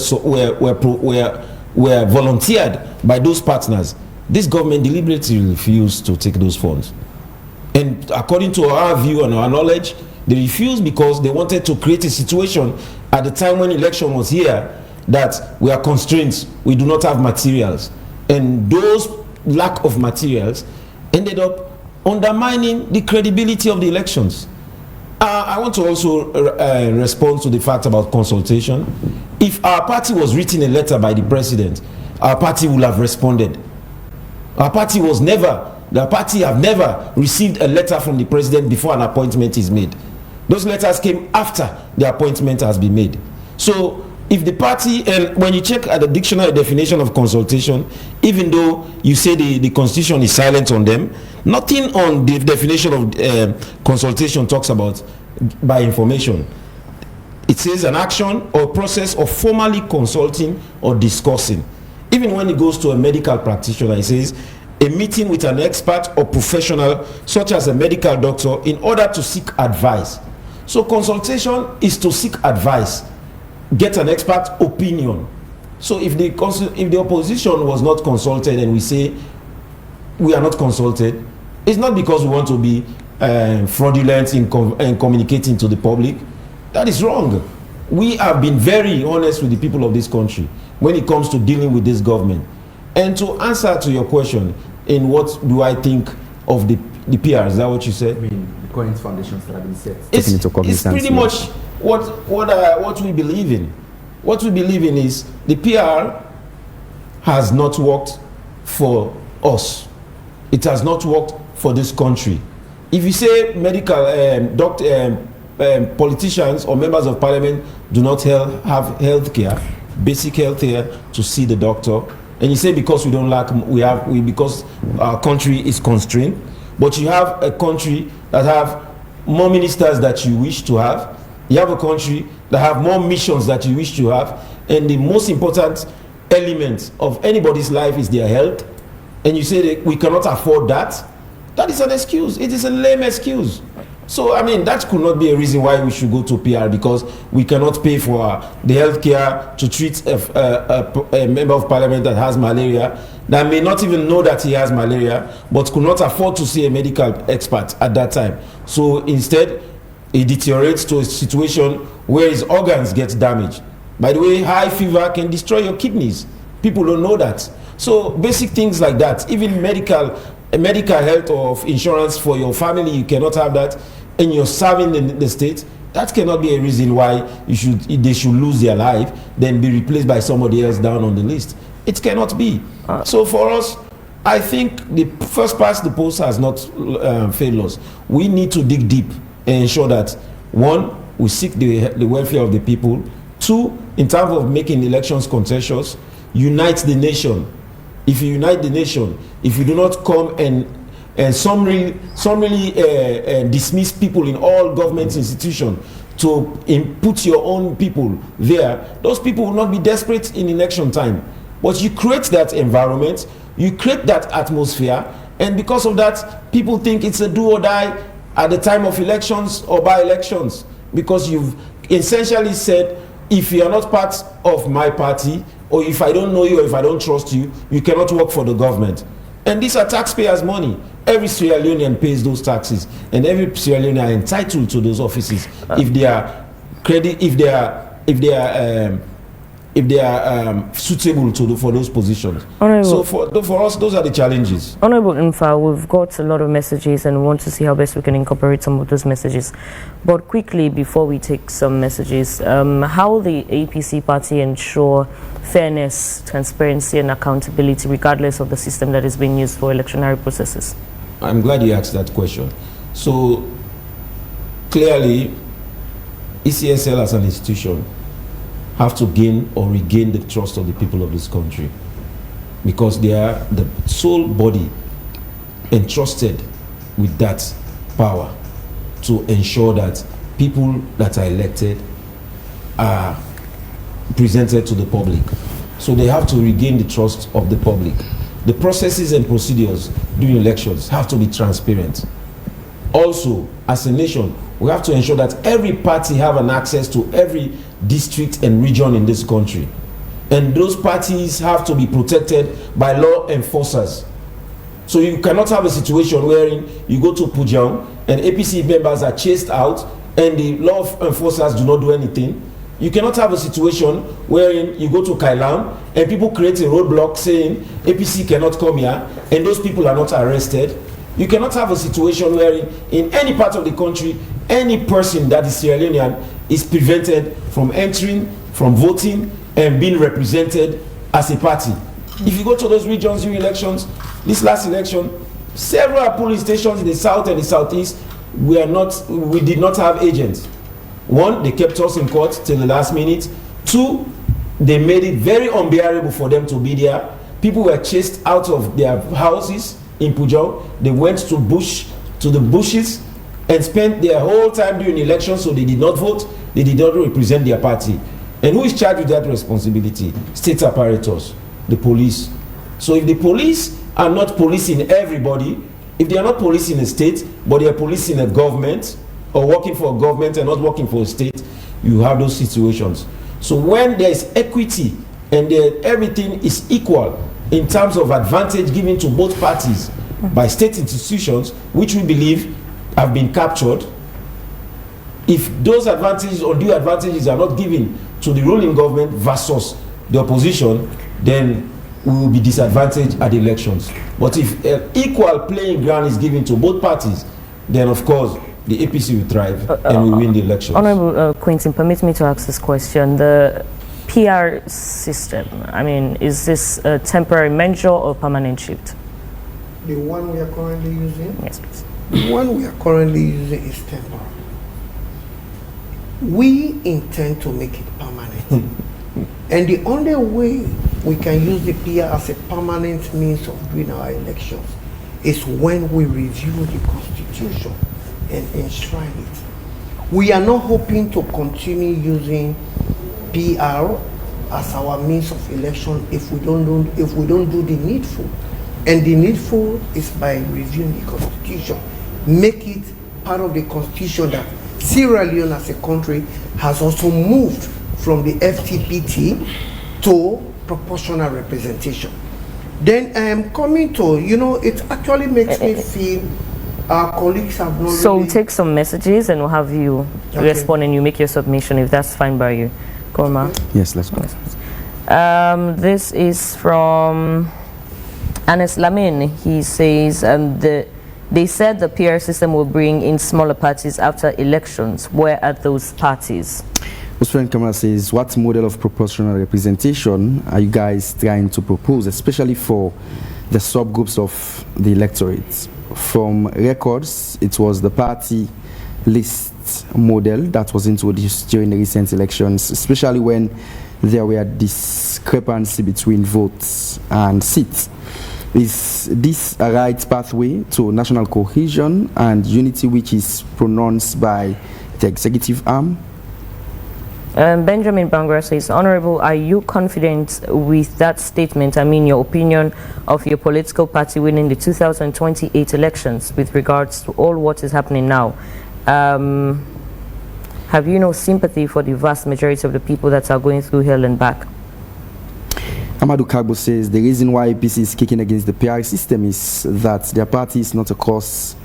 volunteered by those partners, this government deliberately refused to take those funds. And according to our view and our knowledge, they refused because they wanted to create a situation at the time when election was here that we are constrained, we do not have materials. And those lack of materials ended up undermining the credibility of the elections. I want to also respond to the fact about consultation. If our party was written a letter by the president, our party would have responded. The party have never received a letter from the president before an appointment is made. Those letters came after the appointment has been made. So if the party, and when you check at the dictionary definition of consultation, even though you say the constitution is silent on them, nothing on the definition of consultation talks about by information. It says an action or process of formally consulting or discussing. Even when it goes to a medical practitioner, it says a meeting with an expert or professional such as a medical doctor in order to seek advice. So consultation is to seek advice, get an expert opinion. So if the opposition was not consulted and we say we are not consulted, it's not because we want to be fraudulent in communicating to the public. That is wrong. We have been very honest with the people of this country when it comes to dealing with this government. And to answer to your question, in what do I think of the PR, is that what you said? I mean, the current foundations that have been set. It's pretty much what we believe in. What we believe in is the PR has not worked for us. It has not worked for this country. If you say medical politicians or members of parliament do not have health care, basic health care to see the doctor, and you say because we don't lack, because our country is constrained, but you have a country that have more ministers that you wish to have, you have a country that have more missions that you wish to have, and the most important element of anybody's life is their health, and you say that we cannot afford that, that is an excuse. It is a lame excuse. So, I mean, that could not be a reason why we should go to PR, because we cannot pay for the health care to treat a member of parliament that has malaria, that may not even know that he has malaria, but could not afford to see a medical expert at that time. So instead, it deteriorates to a situation where his organs get damaged. By the way, high fever can destroy your kidneys. People don't know that. So basic things like that, even medical health or insurance for your family, you cannot have that, and you're serving the state, that cannot be a reason why they should lose their life, then be replaced by somebody else down on the list. It cannot be. So for us, I think the first past the post has not failed us. We need to dig deep and ensure that, one, we seek the welfare of the people. Two, in terms of making elections contentious, unite the nation. If you unite the nation, if you do not come and summarily dismiss people in all government institutions to input your own people there, those people will not be desperate in election time. But you create that environment, you create that atmosphere, and because of that, people think it's a do or die at the time of elections or by elections, because you've essentially said, if you are not part of my party, or if I don't know you, or if I don't trust you, you cannot work for the government. And these are taxpayers' money. Every Sierra Leonean pays those taxes, and every Sierra Leonean are entitled to those offices if they are suitable for those positions. So for us, those are the challenges. Honorable Infa, we've got a lot of messages and we want to see how best we can incorporate some of those messages. But quickly, before we take some messages, how will the APC party ensure fairness, transparency and accountability regardless of the system that is being used for electionary processes? I'm glad you asked that question. So clearly, ECSL as an institution have to gain or regain the trust of the people of this country, because they are the sole body entrusted with that power to ensure that people that are elected are presented to the public. So they have to regain the trust of the public. The processes and procedures during elections have to be transparent. Also, as a nation, we have to ensure that every party have an access to every district and region in this country. And those parties have to be protected by law enforcers. So you cannot have a situation wherein you go to Pujang and APC members are chased out and the law enforcers do not do anything. You cannot have a situation wherein you go to Kailam and people create a roadblock saying APC cannot come here and those people are not arrested. You cannot have a situation where in any part of the country, any person that is Sierra Leonean is prevented from entering, from voting, and being represented as a party. If you go to those regions during elections, this last election, several polling stations in the south and the southeast, we did not have agents. One, they kept us in court till the last minute. Two, they made it very unbearable for them to be there. People were chased out of their houses in Pujol. They went to the bushes and spent their whole time during elections, so they did not vote, they did not represent their party. And who is charged with that responsibility? State apparatus, the police. So if the police are not policing everybody, if they are not policing a state, but they are policing a government, or working for a government and not working for a state, you have those situations. So when there is equity and everything is equal in terms of advantage given to both parties by state institutions, which we believe have been captured, if those advantages or due advantages are not given to the ruling government versus the opposition, then we will be disadvantaged at the elections. But if equal playing ground is given to both parties, then of course the APC will thrive and will win the elections. Honorable Quentin, permit me to ask this question. The PR system, I mean, is this a temporary measure or permanent shift? The one we are currently using? Yes, please. The one we are currently using is temporary. We intend to make it permanent. And the only way we can use the PR as a permanent means of doing our elections is when we review the Constitution and enshrine it. We are not hoping to continue using PR as our means of election if we don't do the needful. And the needful is by reviewing the Constitution. Make it part of the Constitution that Sierra Leone as a country has also moved from the FTPT to proportional representation. Then I am coming to, it actually makes me feel our colleagues have not So really... we'll take some messages and we'll have you respond and you make your submission if that's fine by you. Korma. Okay. Yes, let's go. This is from Anas Lamin. He says they said the PR system will bring in smaller parties after elections. Where are those parties? Usman Kamara says, what model of proportional representation are you guys trying to propose, especially for the subgroups of the electorate. From records, it was the party list model that was introduced during the recent elections, especially when there were discrepancy between votes and seats. Is this a right pathway to national cohesion and unity which is pronounced by the executive arm? Benjamin Bangra says, Honorable, are you confident with that statement? I mean, your opinion of your political party winning the 2028 elections with regards to all what is happening now? Have you no sympathy for the vast majority of the people that are going through hell and back? Amadou Kagbo says the reason why APC is kicking against the PR system is that their party is not a cross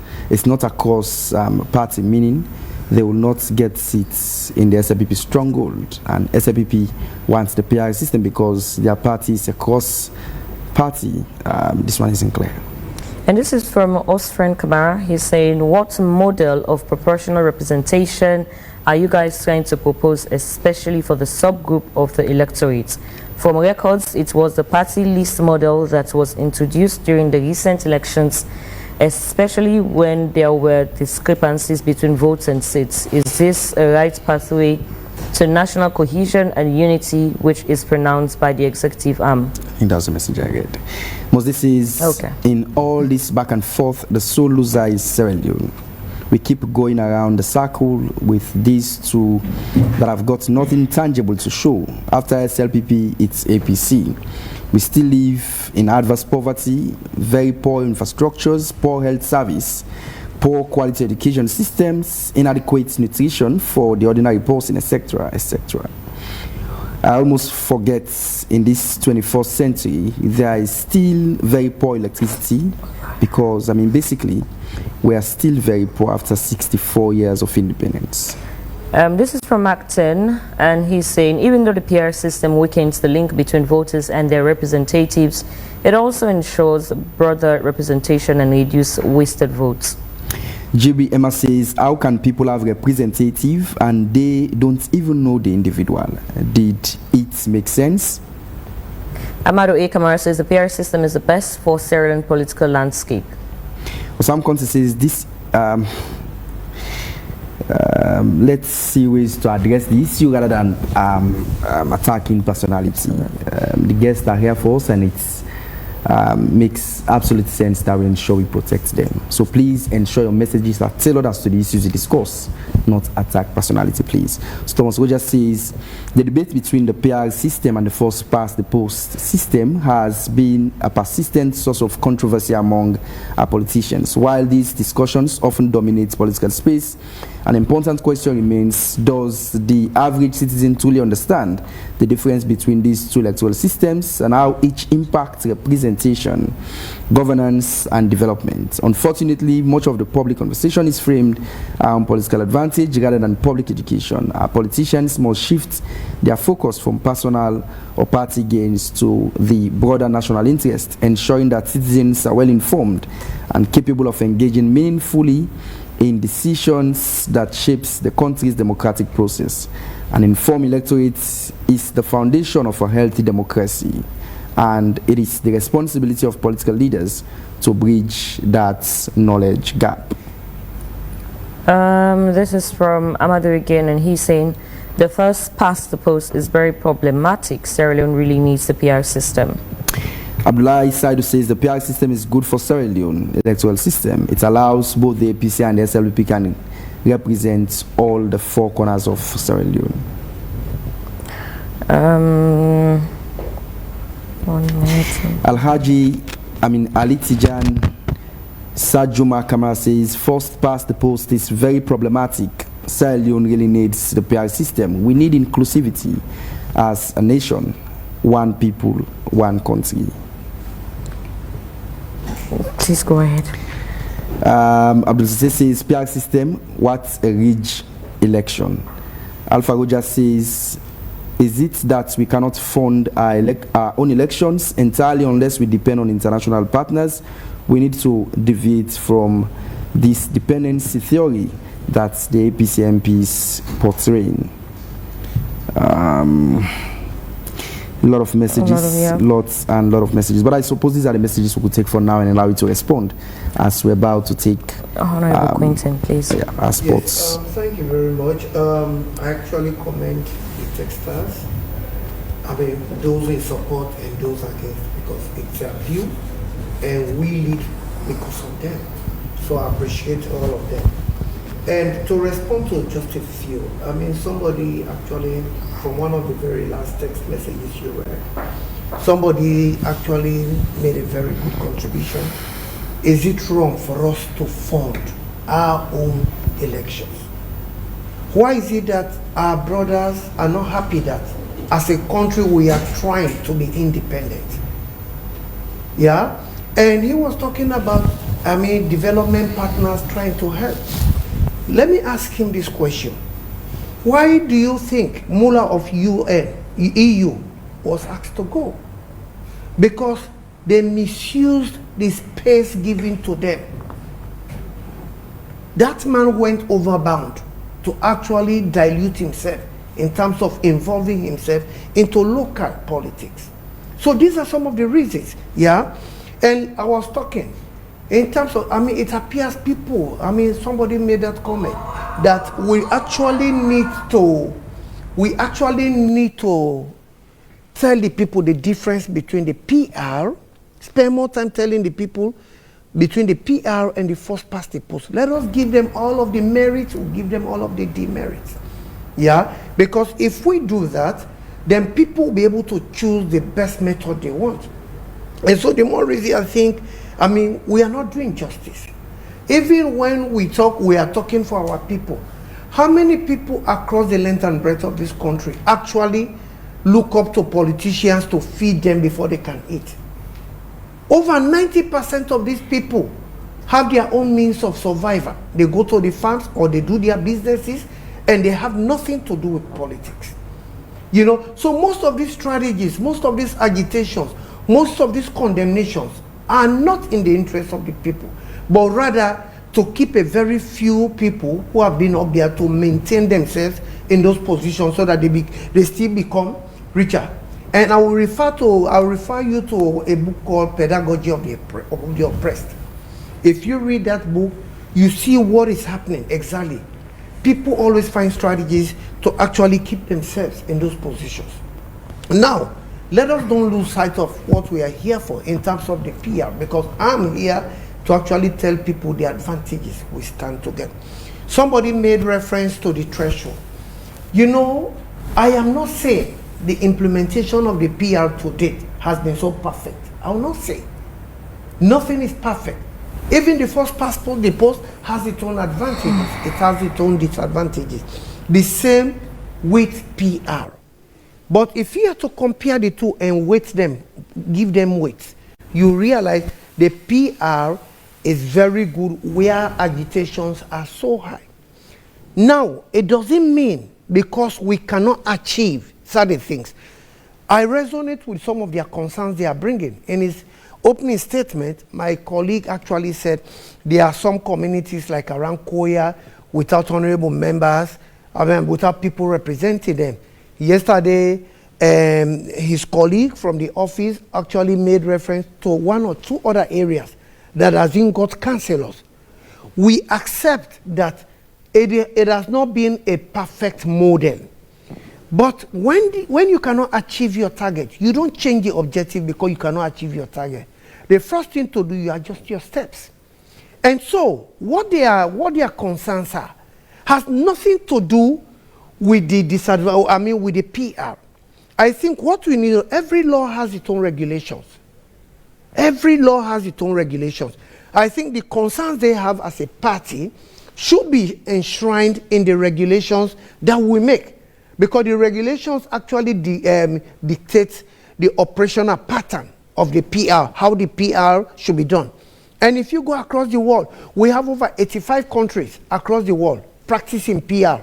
party, meaning they will not get seats in the SLPP stronghold, and SLPP wants the PR system because their party is a cross party. This one isn't clear. And this is from Osfren Kamara. He's saying, what model of proportional representation are you guys trying to propose, especially for the subgroup of the electorate? From records, it was the party list model that was introduced during the recent elections, especially when there were discrepancies between votes and seats. Is this a right pathway to national cohesion and unity, which is pronounced by the executive arm? I think that's the message I read. Most this is, okay. In all this back and forth, the sole loser is Sierra Leone. We keep going around the circle with these two that have got nothing tangible to show. After SLPP, it's APC. We still live in adverse poverty, very poor infrastructures, poor health service, poor quality education systems, inadequate nutrition for the ordinary person, etc., etc. I almost forget in this 21st century, there is still very poor electricity because, I mean, basically, we are still very poor after 64 years of independence. This is from Act 10, and he's saying, even though the PR system weakens the link between voters and their representatives, it also ensures broader representation and reduce wasted votes. GB Emma says, how can people have representative and they don't even know the individual? Did it make sense? Amado A. Kamara says, the PR system is the best for Sierra Leone political landscape. Some countries says this, let's see ways to address the issue rather than attacking personality. The guests are here for us, and it makes absolute sense that we ensure we protect them. So please ensure your messages are tailored as to the issues you discuss, not attack personality, please. So Thomas Rogers says, the debate between the PR system and the first past the post system has been a persistent source of controversy among our politicians. While these discussions often dominate political space, an important question remains, does the average citizen truly understand the difference between these two electoral systems and how each impacts representation, governance, and development? Unfortunately, much of the public conversation is framed on political advantage rather than public education. Our politicians must shift their focus from personal or party gains to the broader national interest, ensuring that citizens are well informed and capable of engaging meaningfully in decisions that shapes the country's democratic process. An informed electorate is the foundation of a healthy democracy, and it is the responsibility of political leaders to bridge that knowledge gap. This is from Amadou again, and he's saying, the first past the post is very problematic. Sierra Leone really needs the PR system. Abdullah Isaidu says the PR system is good for Sierra Leone electoral system. It allows both the APC and the SLPP can represent all the four corners of Sierra Leone. 1 minute. Ali Tijan Sajuma Kamara says first past the post is very problematic. Sierra Leone really needs the PR system. We need inclusivity as a nation, one people, one country. Please go ahead. Abdul says PR system, what's a ridge election? Alpha Roger says, is it that we cannot fund our own elections entirely unless we depend on international partners? We need to deviate from this dependency theory that the APC MPs portraying. A lot of messages, yeah. lots and lot of messages. But I suppose these are the messages we could take for now and allow you to respond as we're about to take Honorable Quinton, please. Yeah, our sports. Yes, thank you very much. I actually commend the texters. I mean, those in support and those against, because it's their view, and we lead because of them. So I appreciate all of them. And to respond to just a few, I mean, somebody actually, from one of the very last text messages you read, somebody actually made a very good contribution. Is it wrong for us to fund our own elections? Why is it that our brothers are not happy that as a country we are trying to be independent? Yeah? And he was talking about, I mean, development partners trying to help. Let me ask him this question. Why do you think Mullah of EU was asked to go? Because they misused the space given to them. That man went overbound to actually dilute himself in terms of involving himself into local politics. So these are some of the reasons, yeah? And I was talking, in terms of, I mean, it appears people, I mean, somebody made that comment, that we actually need to tell the people the difference between the PR, spend more time telling the people between the PR and the first past the post. Let us give them all of the merits, we'll give them all of the demerits. Yeah, because if we do that, then people will be able to choose the best method they want. And so the more reason I think, I mean, we are not doing justice. Even when we talk, we are talking for our people. How many people across the length and breadth of this country actually look up to politicians to feed them before they can eat? Over 90% of these people have their own means of survival. They go to the farms or they do their businesses and they have nothing to do with politics. You know, so most of these strategies, most of these agitations, most of these condemnations are not in the interest of the people, but rather to keep a very few people who have been up there to maintain themselves in those positions so that they still become richer. And I will refer you to a book called Pedagogy of the Oppressed. If you read that book, you see what is happening exactly. People always find strategies to actually keep themselves in those positions. Now, let us don't lose sight of what we are here for in terms of the PR, because I'm here to actually tell people the advantages we stand to get. Somebody made reference to the threshold. You know, I am not saying the implementation of the PR to date has been so perfect. I will not say. Nothing is perfect. Even the first passport, the post has its own advantages. It has its own disadvantages. The same with PR. But if you have to compare the two and weight them, give them weight, you realize the PR is very good where agitations are so high. Now, it doesn't mean because we cannot achieve certain things. I resonate with some of their concerns they are bringing. In his opening statement, my colleague actually said there are some communities like around Koya without honorable members, without people representing them. Yesterday, his colleague from the office actually made reference to one or two other areas that hasn't got councillors. We accept that it has not been a perfect model. But when you cannot achieve your target, you don't change the objective because you cannot achieve your target. The first thing to do, you adjust your steps. And so, what their concerns are has nothing to do with the with the PR. I think what we need, every law has its own regulations. Every law has its own regulations. I think the concerns they have as a party should be enshrined in the regulations that we make. Because the regulations actually dictate the operational pattern of the PR, how the PR should be done. And if you go across the world, we have over 85 countries across the world practicing PR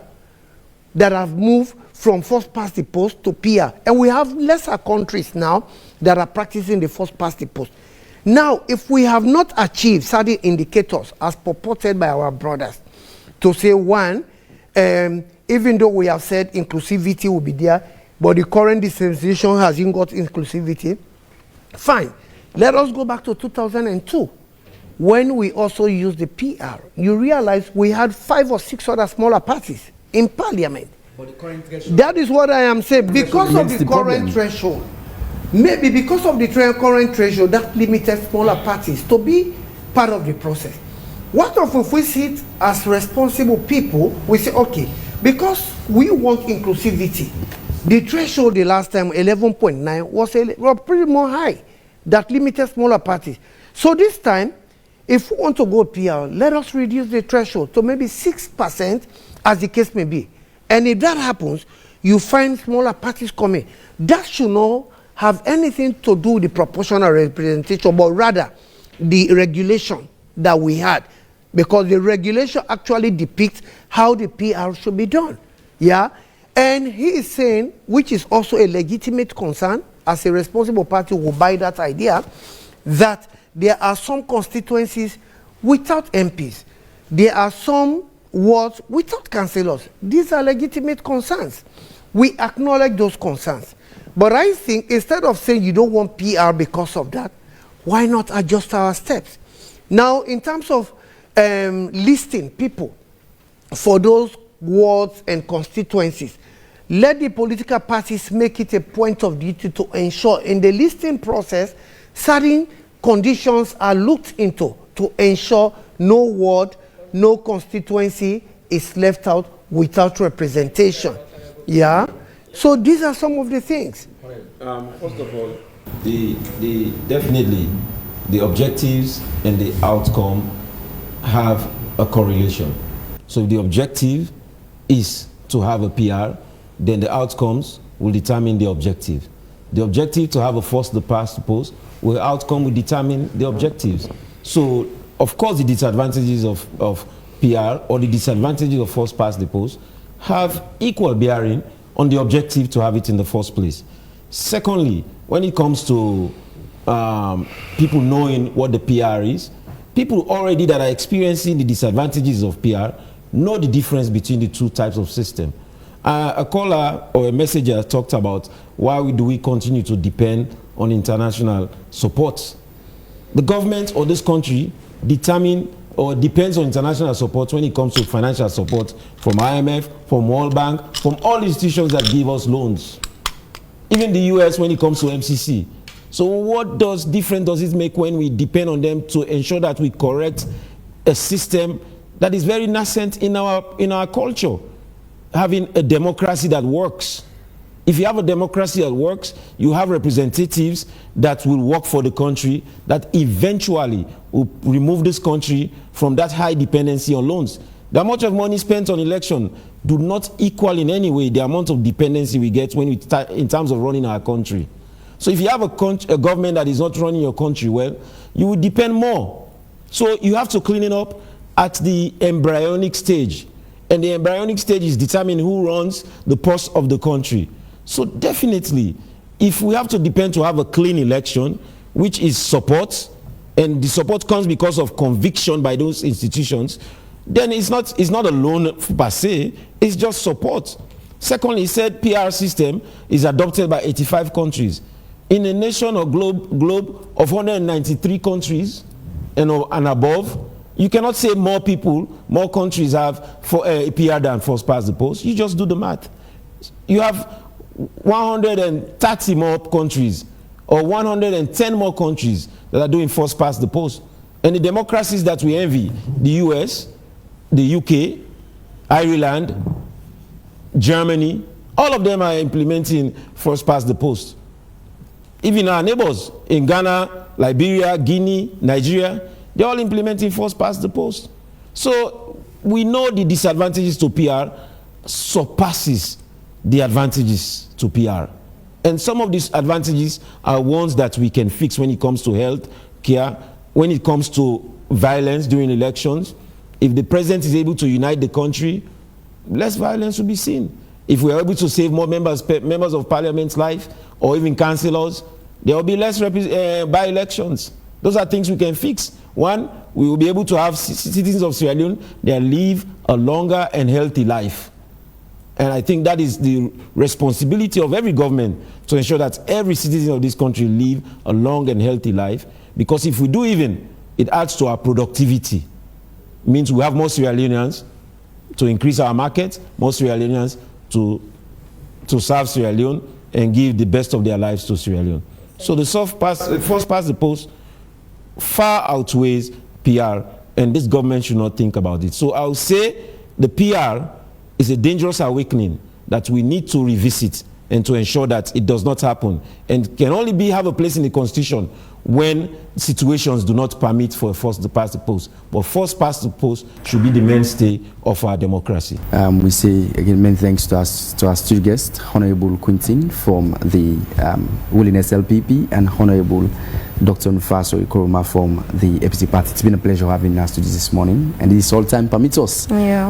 that have moved from first past the post to PR. And we have lesser countries now that are practicing the first past the post. Now, if we have not achieved certain indicators as purported by our brothers, to say one, even though we have said inclusivity will be there, but the current dispensation hasn't got inclusivity. Fine. Let us go back to 2002, when we also used the PR. You realize we had 5 or 6 other smaller parties in parliament. But the current threshold, that is what I am saying. Because of the current threshold, maybe because of the current threshold, that limited smaller parties to be part of the process. What if we see it as responsible people, we say, okay, because we want inclusivity, the threshold the last time, 11.9, was pretty more high, that limited smaller parties. So this time, if we want to go PR, let us reduce the threshold to maybe 6%, as the case may be. And if that happens, you find smaller parties coming. That should not have anything to do with the proportional representation, but rather the regulation that we had. Because the regulation actually depicts how the PR should be done. Yeah? And he is saying, which is also a legitimate concern, as a responsible party will buy that idea, that there are some constituencies without MPs. There are some wards without councillors. These are legitimate concerns. We acknowledge those concerns. But I think instead of saying you don't want PR because of that, why not adjust our steps? Now, in terms of listing people for those wards and constituencies, let the political parties make it a point of duty to ensure in the listing process certain conditions are looked into to ensure no ward, no constituency is left out without representation. Yeah? So these are some of the things. First of all, definitely the objectives and the outcome have a correlation. So if the objective is to have a PR, then the outcomes will determine the objective. The objective to have a first-past the post, the outcome will determine the objectives. So, of course, the disadvantages of PR or the disadvantages of first-past the post have equal bearing on the objective to have it in the first place. Secondly, when it comes to people knowing what the PR is, people already that are experiencing the disadvantages of PR know the difference between the two types of system. A caller or a messenger talked about why do we continue to depend on international support. The government or this country determine or depends on international support when it comes to financial support from IMF, from World Bank, from all institutions that give us loans. Even the US when it comes to MCC. So what difference does it make when we depend on them to ensure that we correct a system that is very nascent in our culture? Having a democracy that works. If you have a democracy that works, you have representatives that will work for the country, that eventually will remove this country from that high dependency on loans. The amount of money spent on election do not equal in any way the amount of dependency we get when in terms of running our country. So if you have a government that is not running your country well, you will depend more. So you have to clean it up at the embryonic stage. And the embryonic stage is determining who runs the purse of the country. So definitely, if we have to depend to have a clean election, which is support, and the support comes because of conviction by those institutions, then it's not a loan per se, it's just support. Secondly, he said PR system is adopted by 85 countries. In a nation or globe of 193 countries and above, you cannot say more people, more countries have PR than first past the post. You just do the math. You have 130 more countries or 110 more countries that are doing first past the post. And the democracies that we envy, the US, the UK, Ireland, Germany, all of them are implementing first past the post. Even our neighbors in Ghana, Liberia, Guinea, Nigeria, they're all implementing first past the post. So we know the disadvantages to PR surpasses the advantages to PR. And some of these advantages are ones that we can fix when it comes to health care, when it comes to violence during elections. If the president is able to unite the country, less violence will be seen. If we are able to save more members of parliament's life or even councillors, there will be less by-elections. Those are things we can fix. One, we will be able to have citizens of Sierra Leone that live a longer and healthy life. And I think that is the responsibility of every government to ensure that every citizen of this country live a long and healthy life. Because if we do even, it adds to our productivity. It means we have more Sierra Leoneans to increase our market, more Sierra Leoneans to serve Sierra Leone and give the best of their lives to Sierra Leone. So the first past the post far outweighs PR, and this government should not think about it. So I'll say the PR is a dangerous awakening that we need to revisit and to ensure that it does not happen, and can only have a place in the Constitution when situations do not permit for a first past the post. But first past the post should be the mainstay of our democracy. We say again many thanks to our studio guest, Honorable Quintin from the ruling SLPP, and Honorable Dr. Nfaso Ikoroma from the APC party. It's been a pleasure having us to this morning, and this all time permits us. Yeah.